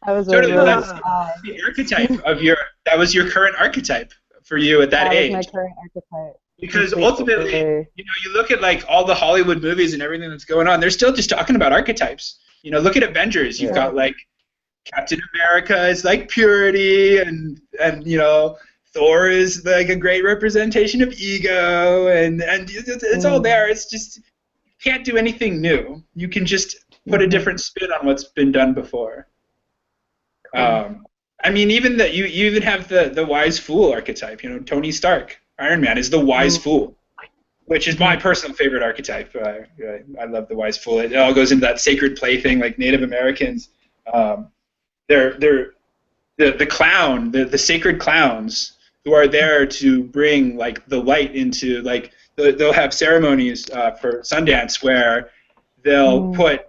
I was totally, really that's the archetype of that was your current archetype for you at that age. That was my current archetype. Because ultimately, you look at like all the Hollywood movies and everything that's going on, they're still just talking about archetypes. Look at Avengers. You've got like Captain America is like purity, and Thor is like a great representation of ego, and it's all there. It's just you can't do anything new. You can just put a different spin on what's been done before. I mean, even that you even have the wise fool archetype. Tony Stark. Iron Man is the wise fool, which is my personal favorite archetype. I love the wise fool. It all goes into that sacred play thing, like Native Americans. They're the clown, the sacred clowns who are there to bring like the light into like they'll have ceremonies for Sundance where they'll put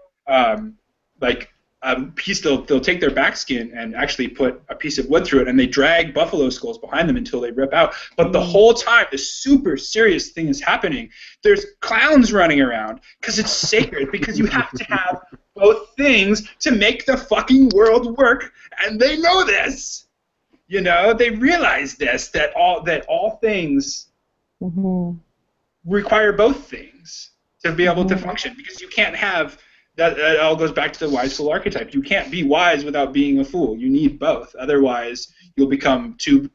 like a piece. They'll take their back skin and actually put a piece of wood through it, and they drag buffalo skulls behind them until they rip out. But the whole time, this super serious thing is happening. There's clowns running around because it's sacred. Because you have to have both things to make the fucking world work, and they know this. They realize this that all things require both things to be able to function. Because you can't have. That all goes back to the wise fool archetype. You can't be wise without being a fool. You need both. Otherwise, you'll become too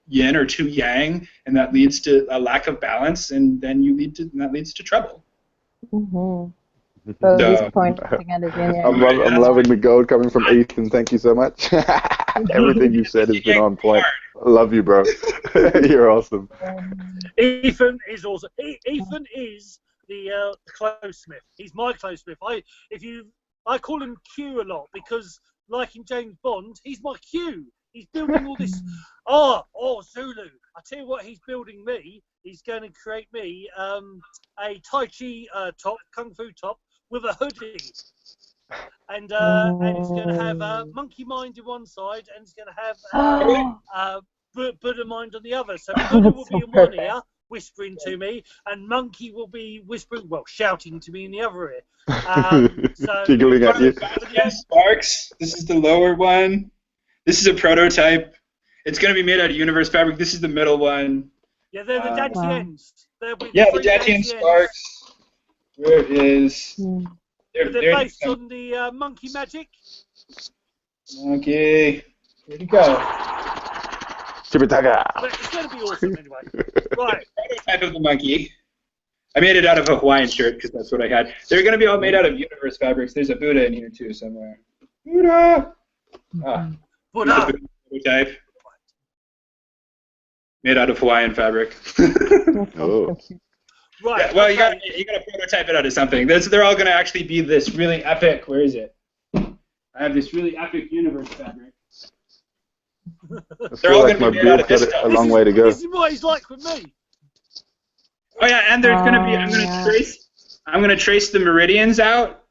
yin or too yang, and that leads to a lack of balance, and then that leads to trouble. Those points together. I'm loving the gold coming from Ethan. Thank you so much. Everything you said has been on point. I love you, bro. You're awesome. Ethan is awesome. Ethan is the clothesmith. He's my clothesmith. I call him Q a lot because, like in James Bond, he's my Q. He's building all this. Zulu. I tell you what, he's building me. He's going to create me a Tai Chi top, Kung Fu top with a hoodie. And it's going to have monkey mind on one side, and it's going to have Buddha mind on the other. So Buddha will be in one ear, whispering to me, and monkey will be shouting to me in the other ear. Giggling at you. Sparks. This is the lower one. This is a prototype. It's going to be made out of universe fabric. This is the middle one. Yeah, they're the Dantians. The Dantian Sparks. Where it is? They're based on the monkey magic. Okay. Where'd it go? But it's going to be awesome anyway. Right. Prototype of the monkey. I made it out of a Hawaiian shirt because that's what I had. They're going to be all made out of universe fabrics. There's a Buddha in here too somewhere. Buddha! Buddha! Prototype. Made out of Hawaiian fabric. Oh. Right. Yeah, well, you got to prototype it out of something. They're all going to actually be this really epic. Where is it? I have this really epic universe fabric. They're all going to be made out of this stuff. A long way to go. This is what he's like with me. Oh yeah, and there's going to be. I'm going to trace the meridians out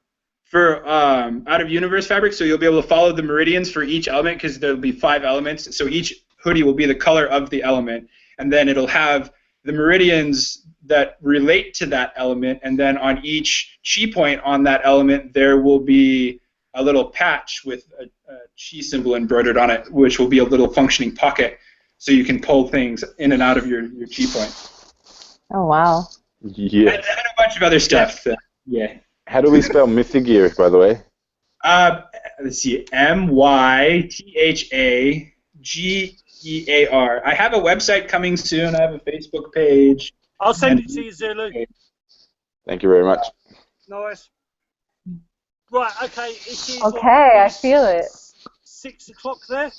for out of universe fabric, so you'll be able to follow the meridians for each element because there'll be 5 elements. So each hoodie will be the color of the element, and then it'll have the meridians that relate to that element, and then on each chi point on that element there will be a little patch with a chi symbol embroidered on it, which will be a little functioning pocket, so you can pull things in and out of your chi point. Oh wow! Yeah. And a bunch of other stuff. Yeah. How do we spell Mythagear, by the way? Let's see, Mythagear. I have a website coming soon. I have a Facebook page. I'll send it to you, Zulu. Thank you very much. Nice. Right, okay. It is okay, I feel it. 6 o'clock there,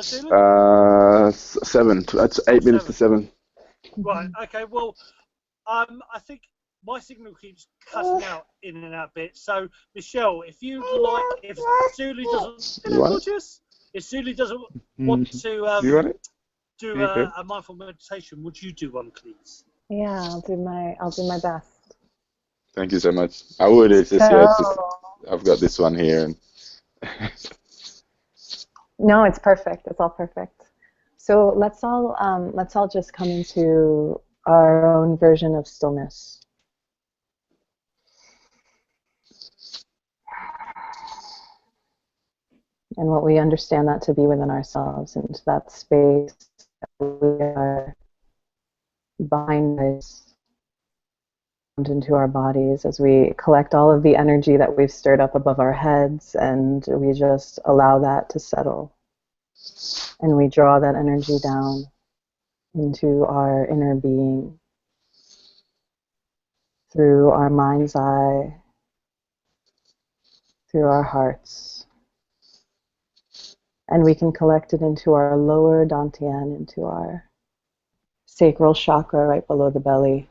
Zulu? 7. That's 8 minutes to 7. Right. Okay. Well, I think my signal keeps cutting out in and out a bit. So, Michelle, if you'd like, if Zulu doesn't, if Zulu doesn't want to you want it? do a mindful meditation, would you do one, please? Yeah, I'll do my best. Thank you so much. I would. It's just, I've got this one here. And no, it's perfect. It's all perfect. So let's all just come into our own version of stillness. And what we understand that to be within ourselves, into that space that we are behind us, into our bodies, as we collect all of the energy that we've stirred up above our heads, and we just allow that to settle. And we draw that energy down into our inner being, through our mind's eye, through our hearts. And we can collect it into our lower dantian, into our sacral chakra right below the belly.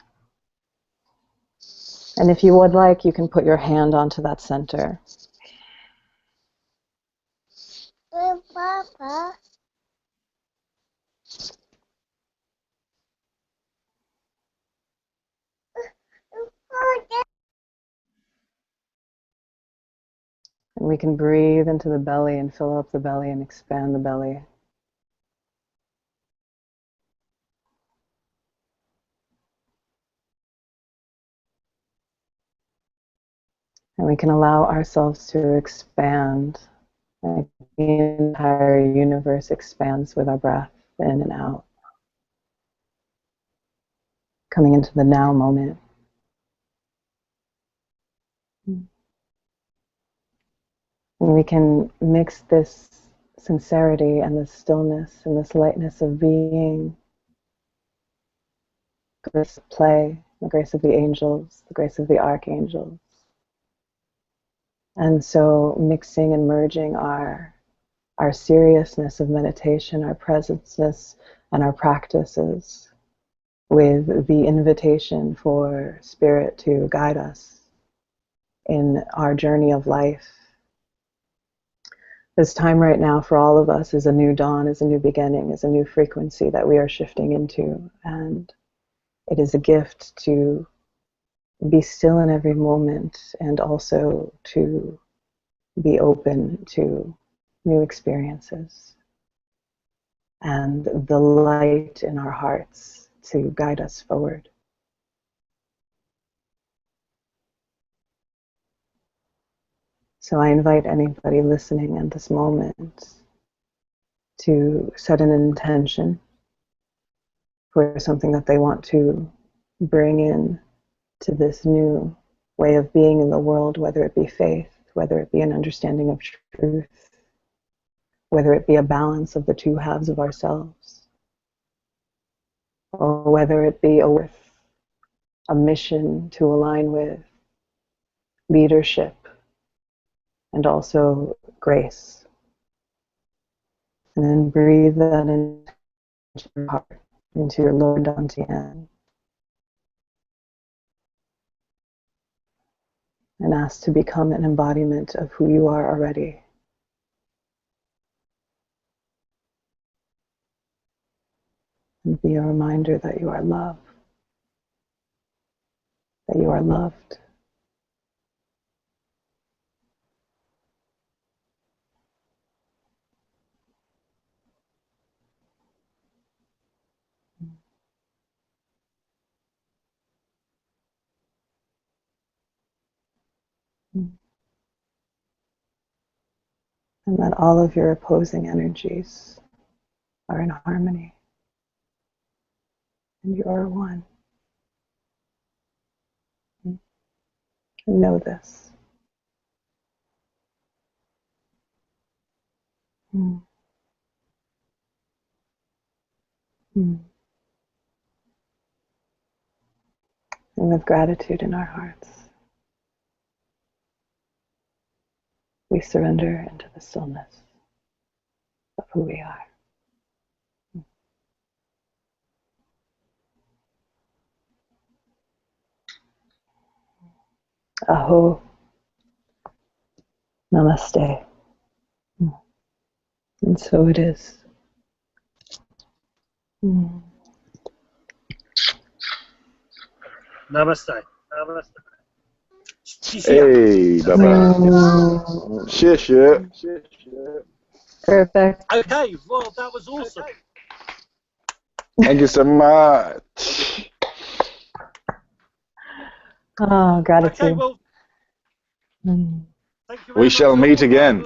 And if you would like, you can put your hand onto that center. Papa. And we can breathe into the belly and fill up the belly and expand the belly. And we can allow ourselves to expand. Like the entire universe expands with our breath in and out. Coming into the now moment. And we can mix this sincerity and this stillness and this lightness of being, the grace of play, the grace of the angels, the grace of the archangels. And so mixing and merging our seriousness of meditation, our presenceness, and our practices with the invitation for Spirit to guide us in our journey of life. This time right now for all of us is a new dawn, is a new beginning, is a new frequency that we are shifting into. And it is a gift to be still in every moment and also to be open to new experiences and the light in our hearts to guide us forward. So I invite anybody listening at this moment to set an intention for something that they want to bring in to this new way of being in the world, whether it be faith, whether it be an understanding of truth, whether it be a balance of the two halves of ourselves, or whether it be a mission to align with leadership and also grace. And then breathe that into your heart, into your lower dantian. And ask to become an embodiment of who you are already. And be a reminder that you are love, that you are loved. And that all of your opposing energies are in harmony. And you are one. And know this. Mm. Mm. And with gratitude in our hearts, we surrender into the stillness. who we are. Aho. Namaste. And so it is. Namaste. Namaste. Hey, bye-bye. Shit. Perfect. Okay, well, that was awesome. Thank you so much. Oh, gratitude. Okay, well, thank you very We much. shall meet again.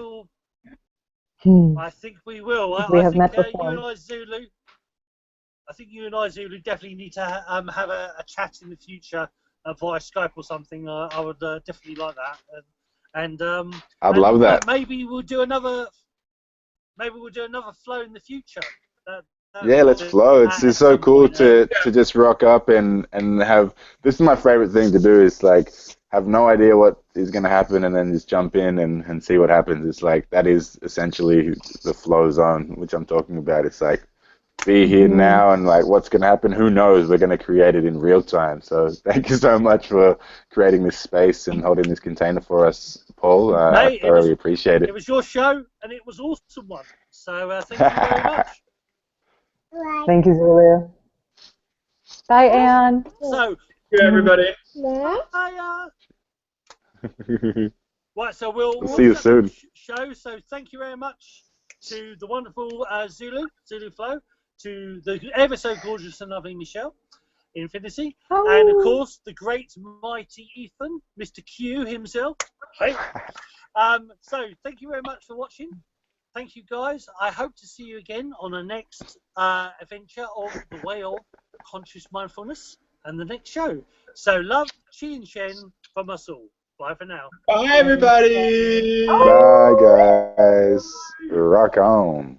I think we will. We I have think met you before. and I, Zulu. I think you and I, Zulu, definitely need to have a chat in the future via Skype or something. I would definitely like that. I'd love that. Maybe we'll do another. Maybe we'll do another flow in the future. Yeah, let's flow. It's at so some cool point, to just rock up and have. This is my favorite thing to do. Is like have no idea what is going to happen and then just jump in and see what happens. It's like that is essentially the flow zone, which I'm talking about. It's like be here now and like what's going to happen. Who knows? We're going to create it in real time. So thank you so much for creating this space and holding this container for us, Paul. I thoroughly appreciate it. It was your show and it was an awesome one. So thank you very much. Thank you, Zulu. Bye, Anne. So, Thank you, everybody. bye. Right, so we'll See you soon. Show. So thank you very much to the wonderful Zulu Flow, to the ever so gorgeous and lovely Michelle Infinity, and of course the great mighty Ethan, Mr. Q himself. Hey. So thank you very much for watching. Thank you, guys. I hope to see you again on the next adventure of the Way of Conscious Mindfulness and the next show. So love, chi and shen from us all. Bye for now. Bye, everybody. Bye, guys. Rock on.